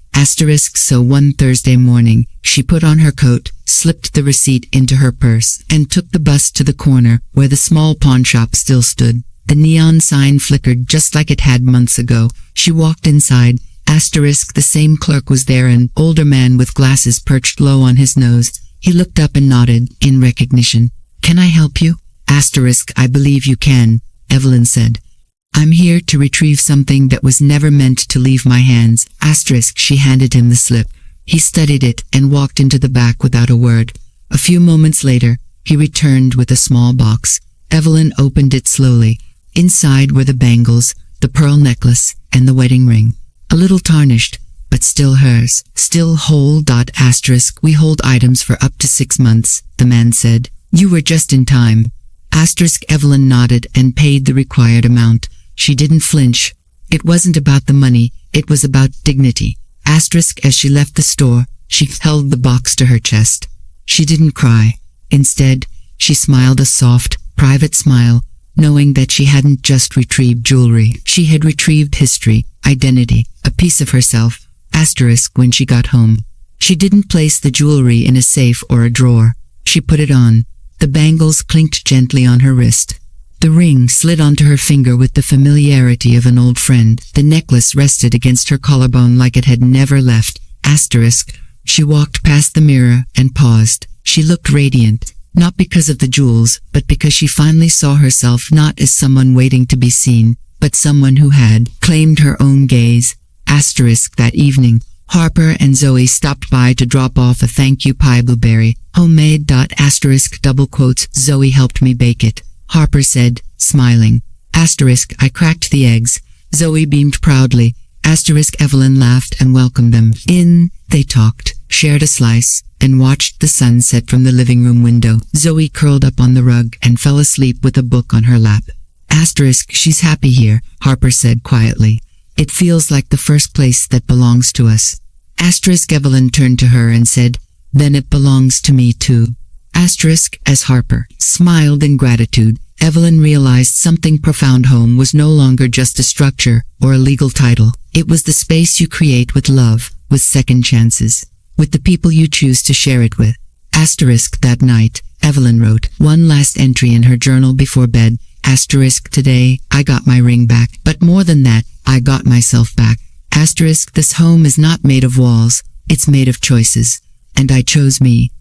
So one Thursday morning, she put on her coat, slipped the receipt into her purse, and took the bus to the corner where the small pawn shop still stood. The neon sign flickered just like it had months ago. She walked inside. The same clerk was there, an older man with glasses perched low on his nose. He looked up and nodded in recognition. Can I help you? I believe you can, Evelyn said. I'm here to retrieve something that was never meant to leave my hands. She handed him the slip. He studied it and walked into the back without a word. A few moments later, he returned with a small box. Evelyn opened it slowly. Inside were the bangles, the pearl necklace, and the wedding ring. A little tarnished, but still hers. Still whole. We hold items for up to 6 months, the man said. You were just in time. Evelyn nodded and paid the required amount. She didn't flinch. It wasn't about the money, it was about dignity. As she left the store, she held the box to her chest. She didn't cry. Instead, she smiled a soft, private smile, knowing that she hadn't just retrieved jewelry. She had retrieved history, identity, a piece of herself. When she got home, she didn't place the jewelry in a safe or a drawer. She put it on. The bangles clinked gently on her wrist. The ring slid onto her finger with the familiarity of an old friend. The necklace rested against her collarbone like it had never left. She walked past the mirror and paused. She looked radiant, not because of the jewels, but because she finally saw herself not as someone waiting to be seen, but someone who had claimed her own gaze. That evening, Harper and Zoe stopped by to drop off a thank you pie, blueberry, homemade. Zoe helped me bake it, Harper said, smiling. I cracked the eggs. Zoe beamed proudly. Evelyn laughed and welcomed them in. They talked, shared a slice, and watched the sun set from the living room window. Zoe curled up on the rug and fell asleep with a book on her lap. She's happy here, Harper said quietly. It feels like the first place that belongs to us. Evelyn turned to her and said, then it belongs to me too. As Harper smiled in gratitude, Evelyn realized something profound. Home was no longer just a structure or a legal title. It was the space you create with love, with second chances, with the people you choose to share it with. That night, Evelyn wrote one last entry in her journal before bed. Today, I got my ring back, but more than that, I got myself back. This home is not made of walls, it's made of choices. And I chose me.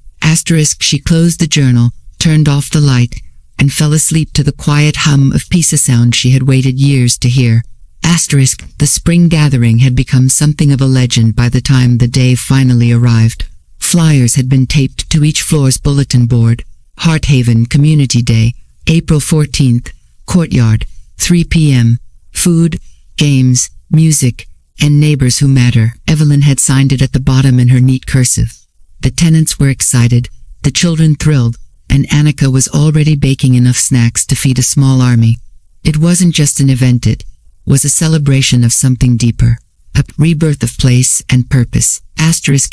She closed the journal, turned off the light, and fell asleep to the quiet hum of peace, a sound she had waited years to hear. The spring gathering had become something of a legend by the time the day finally arrived. Flyers had been taped to each floor's bulletin board. Hearthaven Community Day, April 14th, Courtyard, 3 p.m. Food, games, music, and neighbors who matter. Evelyn had signed it at the bottom in her neat cursive. The tenants were excited, the children thrilled, and Annika was already baking enough snacks to feed a small army. It wasn't just an event, it was a celebration of something deeper. A rebirth of place and purpose.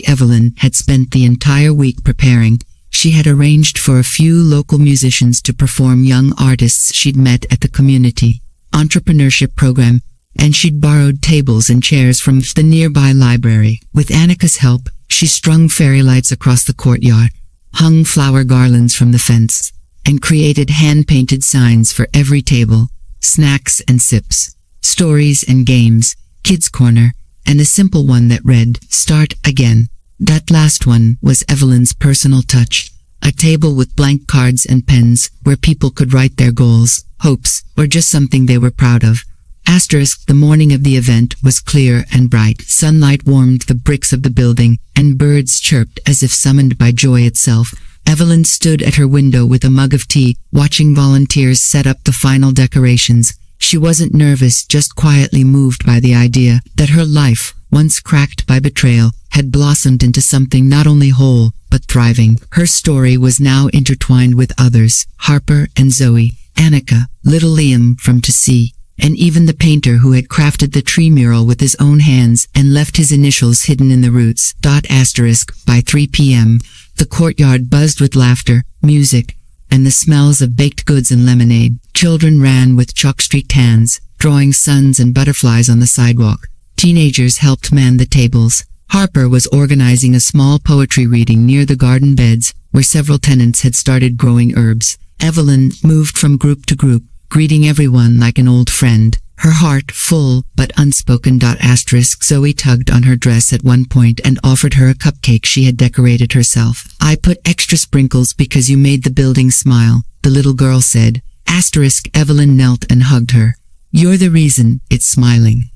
Evelyn had spent the entire week preparing. She had arranged for a few local musicians to perform young artists she'd met at the community entrepreneurship program, and she'd borrowed tables and chairs from the nearby library. With Annika's help, she strung fairy lights across the courtyard, hung flower garlands from the fence, and created hand-painted signs for every table, snacks and sips, stories and games, kids' corner, and a simple one that read, "Start again." That last one was Evelyn's personal touch. A table with blank cards and pens where people could write their goals, hopes, or just something they were proud of. The morning of the event was clear and bright. Sunlight warmed the bricks of the building, and birds chirped as if summoned by joy itself. Evelyn stood at her window with a mug of tea, watching volunteers set up the final decorations. She wasn't nervous, just quietly moved by the idea that her life, once cracked by betrayal, had blossomed into something not only whole, but thriving. Her story was now intertwined with others: Harper and Zoe, Annika, little Liam from To See, and even the painter who had crafted the tree mural with his own hands and left his initials hidden in the roots. By 3 p.m., the courtyard buzzed with laughter, music, and the smells of baked goods and lemonade. Children ran with chalk-streaked hands, drawing suns and butterflies on the sidewalk. Teenagers helped man the tables. Harper was organizing a small poetry reading near the garden beds, where several tenants had started growing herbs. Evelyn moved from group to group, greeting everyone like an old friend, her heart full but unspoken. Zoe tugged on her dress at one point and offered her a cupcake she had decorated herself. "I put extra sprinkles because you made the building smile," the little girl said. Evelyn knelt and hugged her. "You're the reason it's smiling."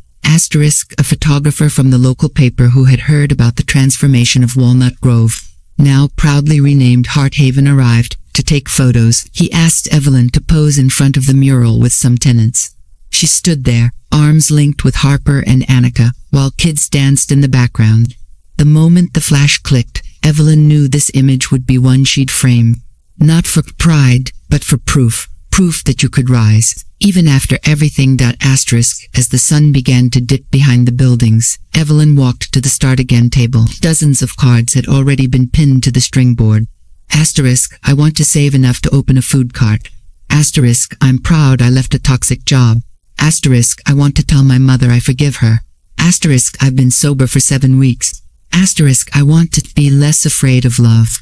A photographer from the local paper who had heard about the transformation of Walnut Grove, now proudly renamed Hearthaven, arrived to take photos. He asked Evelyn to pose in front of the mural with some tenants. She stood there, arms linked with Harper and Annika, while kids danced in the background. The moment the flash clicked, Evelyn knew this image would be one she'd frame. Not for pride, but for proof that you could rise, even after everything. As the sun began to dip behind the buildings, Evelyn walked to the start again table. Dozens of cards had already been pinned to the string board. I want to save enough to open a food cart. I'm proud I left a toxic job. I want to tell my mother I forgive her. I've been sober for 7 weeks. I want to be less afraid of love.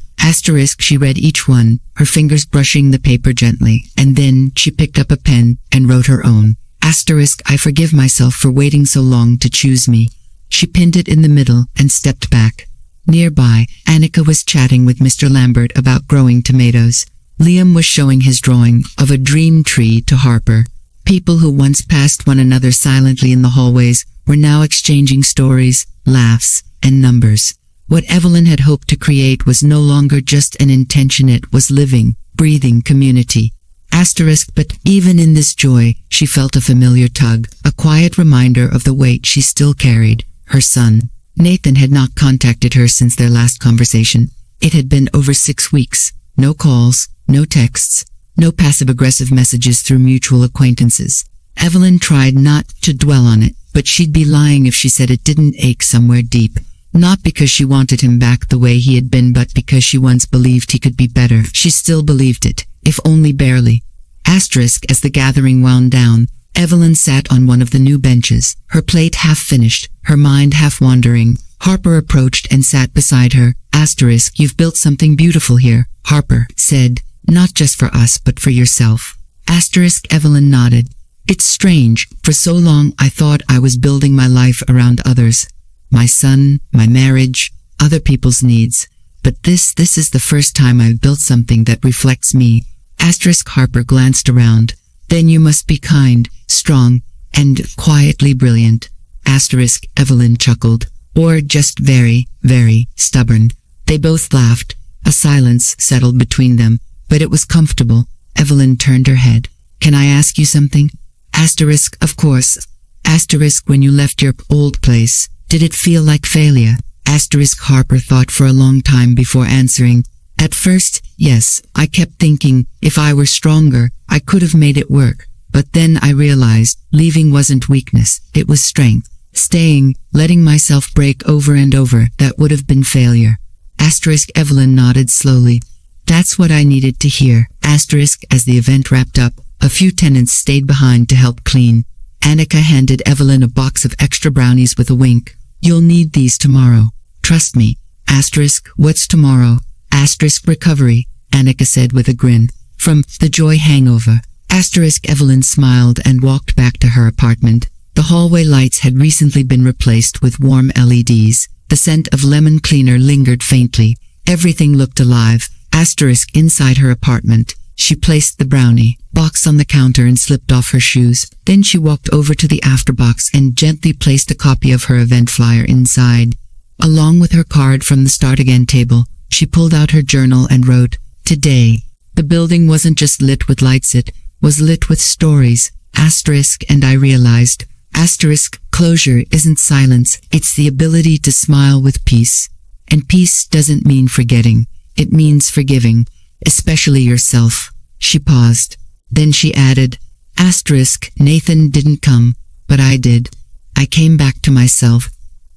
She read each one, her fingers brushing the paper gently, and then she picked up a pen and wrote her own. I forgive myself for waiting so long to choose me. She pinned it in the middle and stepped back. Nearby, Annika was chatting with Mr. Lambert about growing tomatoes. Liam was showing his drawing of a dream tree to Harper. People who once passed one another silently in the hallways were now exchanging stories, laughs, and numbers. What Evelyn had hoped to create was no longer just an intention, it was living, breathing community. But even in this joy, she felt a familiar tug, a quiet reminder of the weight she still carried, her son. Nathan had not contacted her since their last conversation. It had been over 6 weeks. No calls, no texts, no passive-aggressive messages through mutual acquaintances. Evelyn tried not to dwell on it, but she'd be lying if she said it didn't ache somewhere deep. Not because she wanted him back the way he had been, but because she once believed he could be better. She still believed it, if only barely. As the gathering wound down, Evelyn sat on one of the new benches, her plate half finished, her mind half wandering. Harper approached and sat beside her. You've built something beautiful here, Harper said. Not just for us, but for yourself. Evelyn nodded. It's strange, for so long I thought I was building my life around others. My son, my marriage, other people's needs. But this is the first time I've built something that reflects me. Harper glanced around. Then you must be kind, strong, and quietly brilliant. Evelyn chuckled. Or just very, very stubborn. They both laughed. A silence settled between them, but it was comfortable. Evelyn turned her head. Can I ask you something? Of course. When you left your old place, did it feel like failure? Harper thought for a long time before answering. At first, yes, I kept thinking, if I were stronger, I could have made it work. But then I realized leaving wasn't weakness, it was strength. Staying, letting myself break over and over, that would have been failure. Asterisk Evelyn nodded slowly. That's what I needed to hear. Asterisk as the event wrapped up, a few tenants stayed behind to help clean. Annika handed Evelyn a box of extra brownies with a wink. You'll need these tomorrow. Trust me. Asterisk, what's tomorrow? Asterisk recovery, Annika said with a grin. From the joy hangover. Asterisk Evelyn smiled and walked back to her apartment. The hallway lights had recently been replaced with warm LEDs. The scent of lemon cleaner lingered faintly. Everything looked alive. Asterisk inside her apartment. She placed the brownie box on the counter and slipped off her shoes. Then she walked over to the afterbox and gently placed a copy of her event flyer inside. Along with her card from the Start Again table, she pulled out her journal and wrote, Today. The building wasn't just lit with lights, it was lit with stories. Asterisk and I realized. Asterisk, closure isn't silence, it's the ability to smile with peace. And peace doesn't mean forgetting, it means forgiving, especially yourself. She paused. Then she added, Asterisk, Nathan didn't come, but I did. I came back to myself.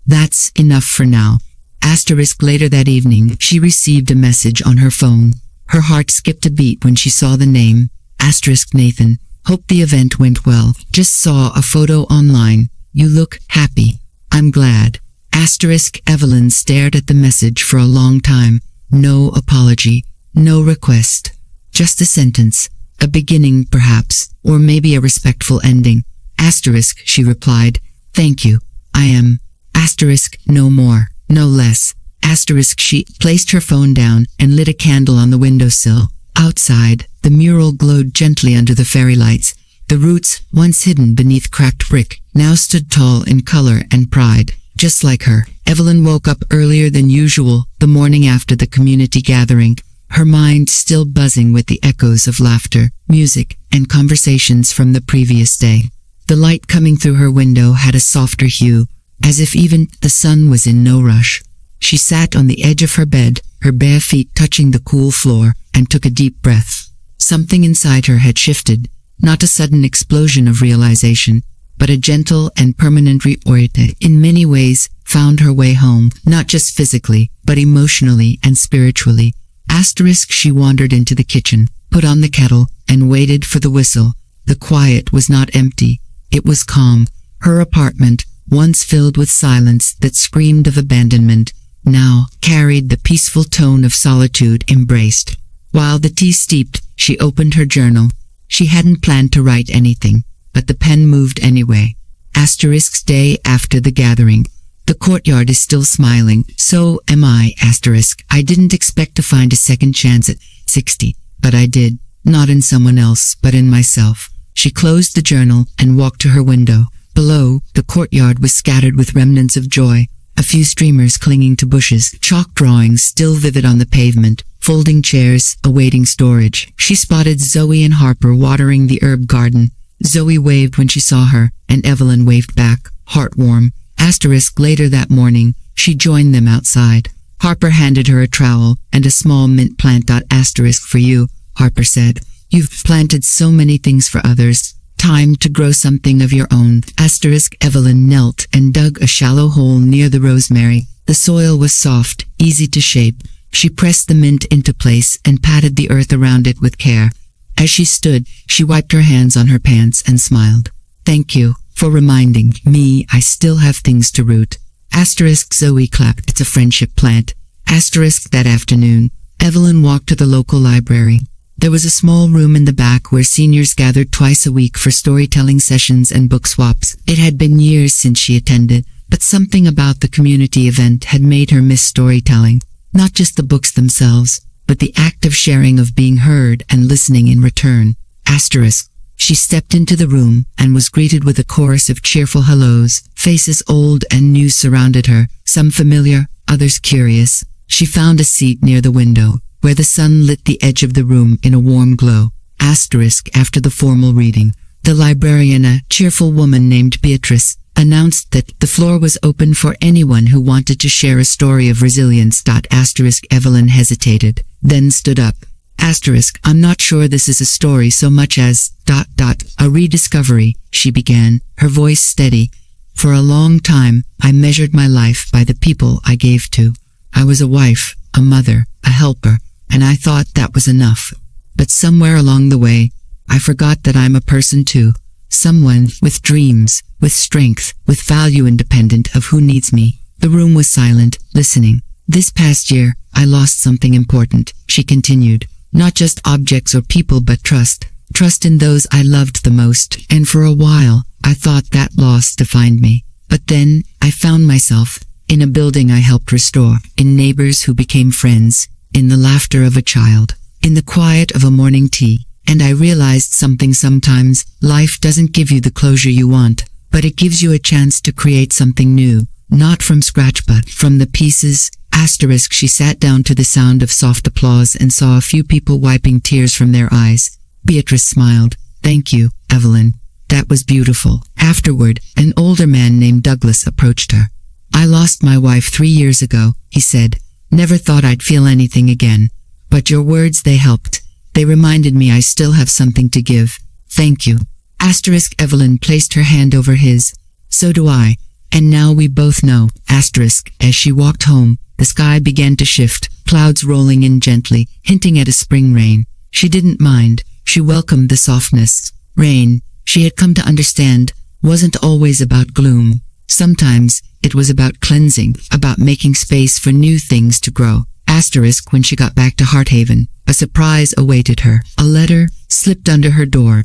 That's enough for now. Asterisk later that evening, she received a message on her phone. Her heart skipped a beat when she saw the name. Asterisk Nathan. Hope the event went well. Just saw a photo online. You look happy. I'm glad. Asterisk Evelyn stared at the message for a long time. No apology. No request. Just a sentence. A beginning, perhaps, or maybe a respectful ending. Asterisk, she replied. Thank you. I am. Asterisk, no more, no less. Asterisk, she placed her phone down and lit a candle on the windowsill. Outside, the mural glowed gently under the fairy lights. The roots, once hidden beneath cracked brick, now stood tall in color and pride. Just like her, Evelyn woke up earlier than usual the morning after the community gathering, her mind still buzzing with the echoes of laughter, music, and conversations from the previous day. The light coming through her window had a softer hue, as if even the sun was in no rush. She sat on the edge of her bed, her bare feet touching the cool floor, and took a deep breath. Something inside her had shifted, not a sudden explosion of realization, but a gentle and permanent reorient in many ways found her way home, not just physically, but emotionally and spiritually. Asterisk, she wandered into the kitchen, put on the kettle, and waited for the whistle. The quiet was not empty, it was calm. Her apartment, once filled with silence that screamed of abandonment, now carried the peaceful tone of solitude embraced. While the tea steeped, she opened her journal. She hadn't planned to write anything, but the pen moved anyway. Asterisk's day after the gathering. The courtyard is still smiling, so am I. Asterisk, I didn't expect to find a second chance at 60, but I did, not in someone else, but in myself. She closed the journal and walked to her window. Below, the courtyard was scattered with remnants of joy. A few streamers clinging to bushes, chalk drawings still vivid on the pavement, folding chairs, awaiting storage. She spotted Zoe and Harper watering the herb garden. Zoe waved when she saw her, and Evelyn waved back, heart warm. Asterisk later that morning, she joined them outside. Harper handed her a trowel and a small mint plant. Asterisk for you, Harper said. You've planted so many things for others. Time to grow something of your own. Asterisk Evelyn knelt and dug a shallow hole near the rosemary. The soil was soft, easy to shape. She pressed the mint into place and patted the earth around it with care. As she stood, she wiped her hands on her pants and smiled. Thank you for reminding me I still have things to root. Asterisk Zoe clapped. It's a friendship plant. Asterisk that afternoon, Evelyn walked to the local library. There was a small room in the back where seniors gathered twice a week for storytelling sessions and book swaps. It had been years since she attended, but something about the community event had made her miss storytelling. Not just the books themselves, but the act of sharing, of being heard and listening in return. Asterisk. She stepped into the room and was greeted with a chorus of cheerful hellos. Faces old and new surrounded her, some familiar, others curious. She found a seat near the window, where the sun lit the edge of the room in a warm glow. Asterisk after the formal reading, the librarian, a cheerful woman named Beatrice, announced that the floor was open for anyone who wanted to share a story of resilience. Asterisk Evelyn hesitated, then stood up. Asterisk, I'm not sure this is a story so much as, a rediscovery, she began, her voice steady. For a long time, I measured my life by the people I gave to. I was a wife, a mother, a helper, and I thought that was enough. But somewhere along the way, I forgot that I'm a person too. Someone with dreams, with strength, with value independent of who needs me. The room was silent, listening. This past year, I lost something important, she continued. Not just objects or people but trust. Trust in those I loved the most, and for a while, I thought that loss defined me. But then, I found myself, in a building I helped restore, in neighbors who became friends, in the laughter of a child, in the quiet of a morning tea. And I realized something sometimes, life doesn't give you the closure you want, but it gives you a chance to create something new, not from scratch but from the pieces. Asterisk, she sat down to the sound of soft applause and saw a few people wiping tears from their eyes. Beatrice smiled. Thank you, Evelyn. That was beautiful. Afterward, an older man named Douglas approached her. I lost my wife 3 years ago, he said. Never thought I'd feel anything again. But your words, they helped. They reminded me I still have something to give. Thank you. Asterisk, Evelyn placed her hand over his. So do I. And now we both know. Asterisk, as she walked home, the sky began to shift, clouds rolling in gently, hinting at a spring rain. She didn't mind. She welcomed the softness. Rain, she had come to understand, wasn't always about gloom. Sometimes, it was about cleansing, about making space for new things to grow. Asterisk, when she got back to Hearthaven, a surprise awaited her. A letter slipped under her door.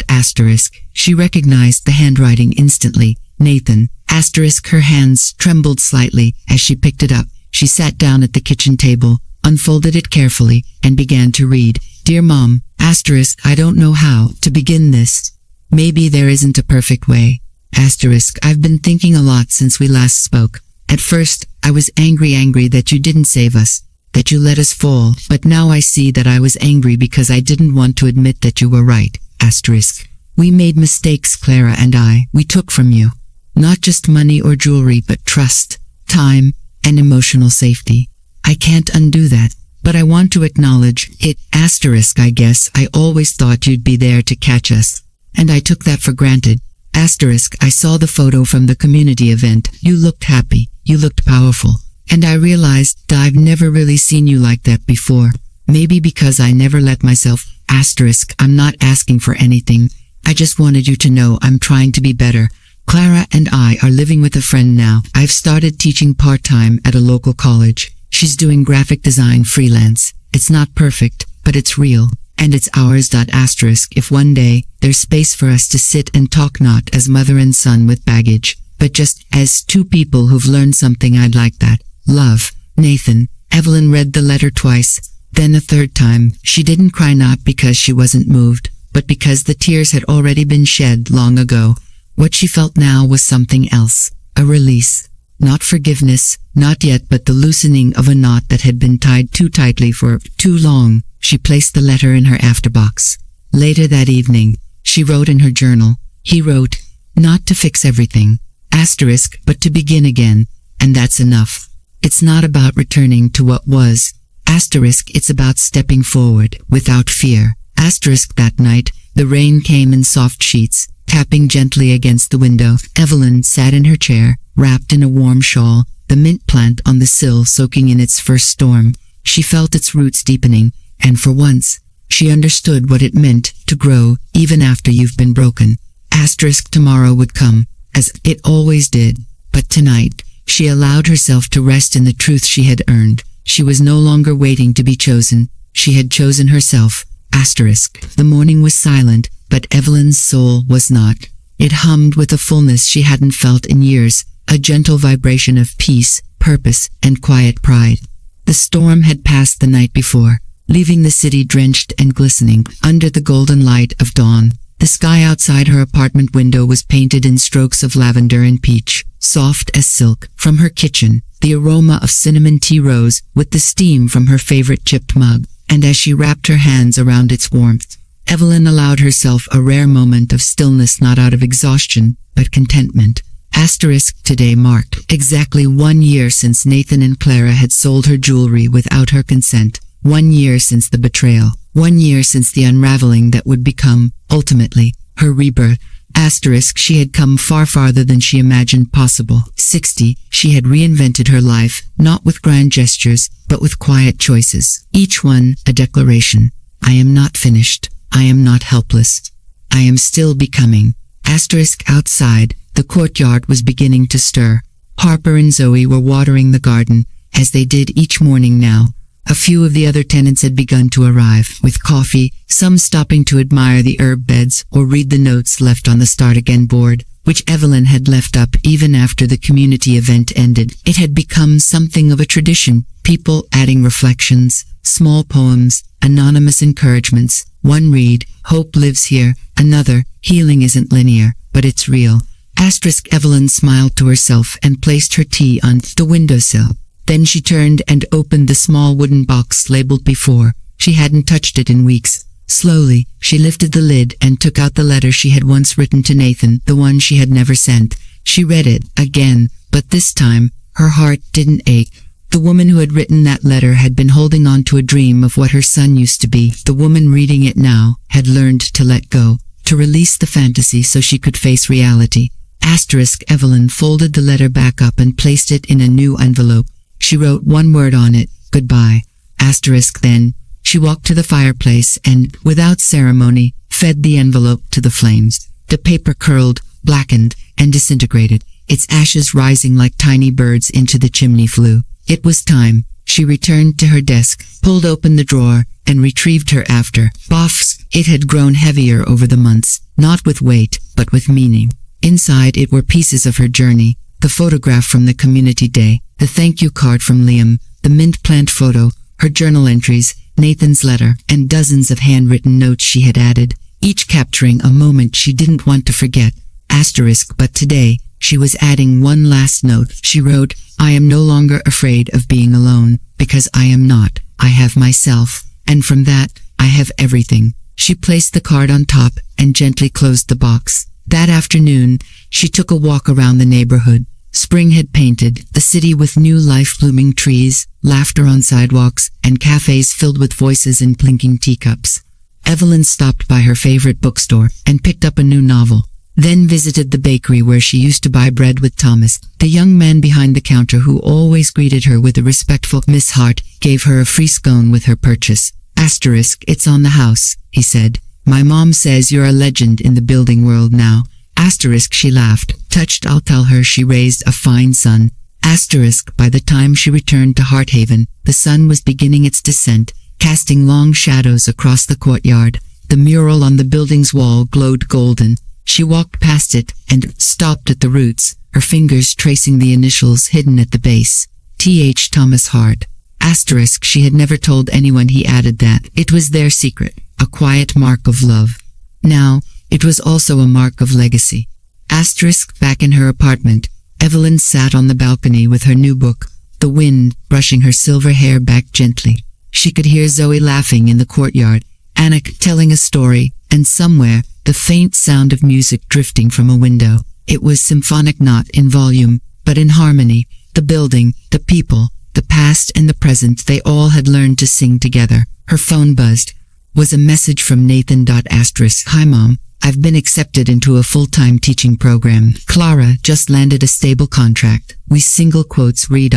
Asterisk, she recognized the handwriting instantly. Nathan. Asterisk, her hands trembled slightly as she picked it up. She sat down at the kitchen table, unfolded it carefully, and began to read. Dear Mom, asterisk, I don't know how to begin this. Maybe there isn't a perfect way. Asterisk, I've been thinking a lot since we last spoke. At first, I was angry that you didn't save us, that you let us fall, but now I see that I was angry because I didn't want to admit that you were right. Asterisk, we made mistakes, Clara and I. We took from you. Not just money or jewelry, but trust, time, and emotional safety. I can't undo that, but I want to acknowledge it. Asterisk, I guess I always thought you'd be there to catch us, and I took that for granted. Asterisk, I saw the photo from the community event. You looked happy, you looked powerful, and I realized I've never really seen you like that before. Maybe because I never let myself. Asterisk, I'm not asking for anything. I just wanted you to know I'm trying to be better. Clara and I are living with a friend now. I've started teaching part-time at a local college. She's doing graphic design freelance. It's not perfect, but it's real. And it's ours. Asterisk, if one day there's space for us to sit and talk not as mother and son with baggage, but just as two people who've learned something, I'd like that. Love, Nathan. Evelyn read the letter twice, then a third time. She didn't cry, not because she wasn't moved, but because the tears had already been shed long ago. What she felt now was something else, a release. Not forgiveness, not yet, but the loosening of a knot that had been tied too tightly for too long. She placed the letter in her afterbox. Later that evening, she wrote in her journal. He wrote, not to fix everything, asterisk, but to begin again, and that's enough. It's not about returning to what was, asterisk, it's about stepping forward, without fear. Asterisk, that night, the rain came in soft sheets, tapping gently against the window. Evelyn sat in her chair, wrapped in a warm shawl, the mint plant on the sill soaking in its first storm. She felt its roots deepening, and for once, she understood what it meant to grow even after you've been broken. Asterisk, tomorrow would come, as it always did, but tonight, she allowed herself to rest in the truth she had earned. She was no longer waiting to be chosen. She had chosen herself. Asterisk. The morning was silent, but Evelyn's soul was not. It hummed with a fullness she hadn't felt in years, a gentle vibration of peace, purpose, and quiet pride. The storm had passed the night before, leaving the city drenched and glistening under the golden light of dawn. The sky outside her apartment window was painted in strokes of lavender and peach, soft as silk. From her kitchen, the aroma of cinnamon tea rose with the steam from her favorite chipped mug, and as she wrapped her hands around its warmth, Evelyn allowed herself a rare moment of stillness, not out of exhaustion, but contentment. Asterisk, today marked exactly 1 year since Nathan and Clara had sold her jewelry without her consent. 1 year since the betrayal. 1 year since the unraveling that would become, ultimately, her rebirth. Asterisk, she had come far farther than she imagined possible. 60, she had reinvented her life, not with grand gestures, but with quiet choices. Each one, a declaration. I am not finished. I am not helpless. I am still becoming. Asterisk, outside, the courtyard was beginning to stir. Harper and Zoe were watering the garden, as they did each morning now. A few of the other tenants had begun to arrive, with coffee, some stopping to admire the herb beds or read the notes left on the Start Again board, which Evelyn had left up even after the community event ended. It had become something of a tradition, people adding reflections, small poems, anonymous encouragements. One read, "Hope lives here," another, "Healing isn't linear, but it's real." Asterisk, Evelyn smiled to herself and placed her tea on the windowsill. Then she turned and opened the small wooden box labeled before. She hadn't touched it in weeks. Slowly, she lifted the lid and took out the letter she had once written to Nathan, the one she had never sent. She read it, again, but this time, her heart didn't ache. The woman who had written that letter had been holding on to a dream of what her son used to be. The woman reading it now had learned to let go, to release the fantasy so she could face reality. Asterisk, Evelyn folded the letter back up and placed it in a new envelope. She wrote one word on it, "Goodbye." Asterisk, then, she walked to the fireplace and, without ceremony, fed the envelope to the flames. The paper curled, blackened, and disintegrated, its ashes rising like tiny birds into the chimney flue. It was time. She returned to her desk, pulled open the drawer, and retrieved her after. Boffs, it had grown heavier over the months, not with weight, but with meaning. Inside it were pieces of her journey, the photograph from the community day, the thank you card from Liam, the mint plant photo, her journal entries, Nathan's letter, and dozens of handwritten notes she had added, each capturing a moment she didn't want to forget. Asterisk, but today, she was adding one last note. She wrote, "I am no longer afraid of being alone, because I am not. I have myself, and from that, I have everything." She placed the card on top and gently closed the box. That afternoon, she took a walk around the neighborhood. Spring had painted the city with new life-blooming trees, laughter on sidewalks, and cafes filled with voices and clinking teacups. Evelyn stopped by her favorite bookstore and picked up a new novel, then visited the bakery where she used to buy bread with Thomas. The young man behind the counter who always greeted her with a respectful "Miss Hart" gave her a free scone with her purchase. Asterisk, "It's on the house," he said. "My mom says you're a legend in the building world now." Asterisk, she laughed. Touched, I'll tell her she raised a fine son. Asterisk, by the time she returned to Hearthaven, the sun was beginning its descent, casting long shadows across the courtyard. The mural on the building's wall glowed golden. She walked past it and stopped at the roots, her fingers tracing the initials hidden at the base. Th. Thomas Hart. Asterisk, she had never told anyone he added that. It was their secret, a quiet mark of love. Now, it was also a mark of legacy. Asterisk, back in her apartment, Evelyn sat on the balcony with her new book, the wind brushing her silver hair back gently. She could hear Zoe laughing in the courtyard, Anik telling a story, and somewhere, the faint sound of music drifting from a window. It was symphonic, not in volume, but in harmony. The building, the people, the past and the present, they all had learned to sing together. Her phone buzzed. Was a message from Nathan. Asterisk, "Hi Mom, I've been accepted into a full-time teaching program. Clara just landed a stable contract. We single quotes re ...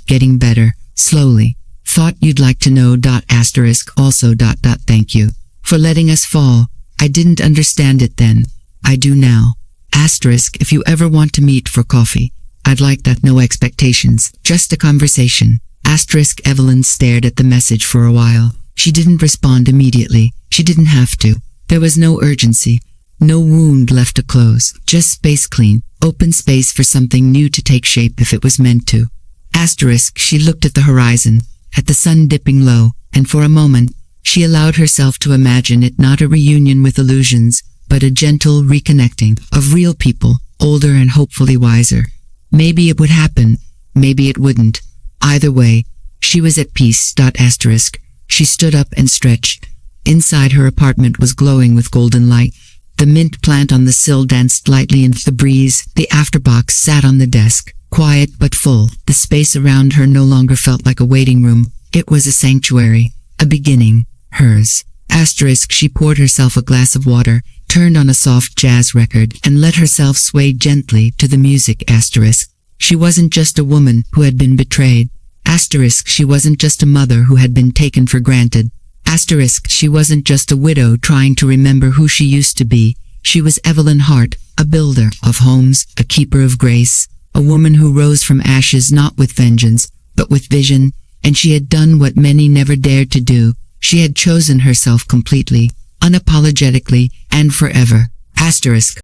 getting better, slowly. Thought you'd like to know. Asterisk, also ... thank you for letting us fall. I didn't understand it then. I do now. Asterisk, if you ever want to meet for coffee, I'd like that. No expectations, just a conversation." Asterisk, Evelyn stared at the message for a while. She didn't respond immediately. She didn't have to. There was no urgency, no wound left to close, just space clean, open space for something new to take shape if it was meant to. Asterisk, she looked at the horizon, at the sun dipping low, and for a moment, she allowed herself to imagine it not a reunion with illusions, but a gentle reconnecting of real people, older and hopefully wiser. Maybe it would happen, maybe it wouldn't. Either way, she was at peace. Asterisk, she stood up and stretched. Inside, her apartment was glowing with golden light. The mint plant on the sill danced lightly in the breeze. The afterbox sat on the desk, quiet but full. The space around her no longer felt like a waiting room. It was a sanctuary, a beginning, hers. Asterisk, she poured herself a glass of water, turned on a soft jazz record, and let herself sway gently to the music. Asterisk. She wasn't just a woman who had been betrayed. Asterisk, she wasn't just a mother who had been taken for granted. Asterisk, she wasn't just a widow trying to remember who she used to be. She was Evelyn Hart, a builder of homes, a keeper of grace, a woman who rose from ashes not with vengeance, but with vision, and she had done what many never dared to do. She had chosen herself completely, unapologetically, and forever. Asterisk.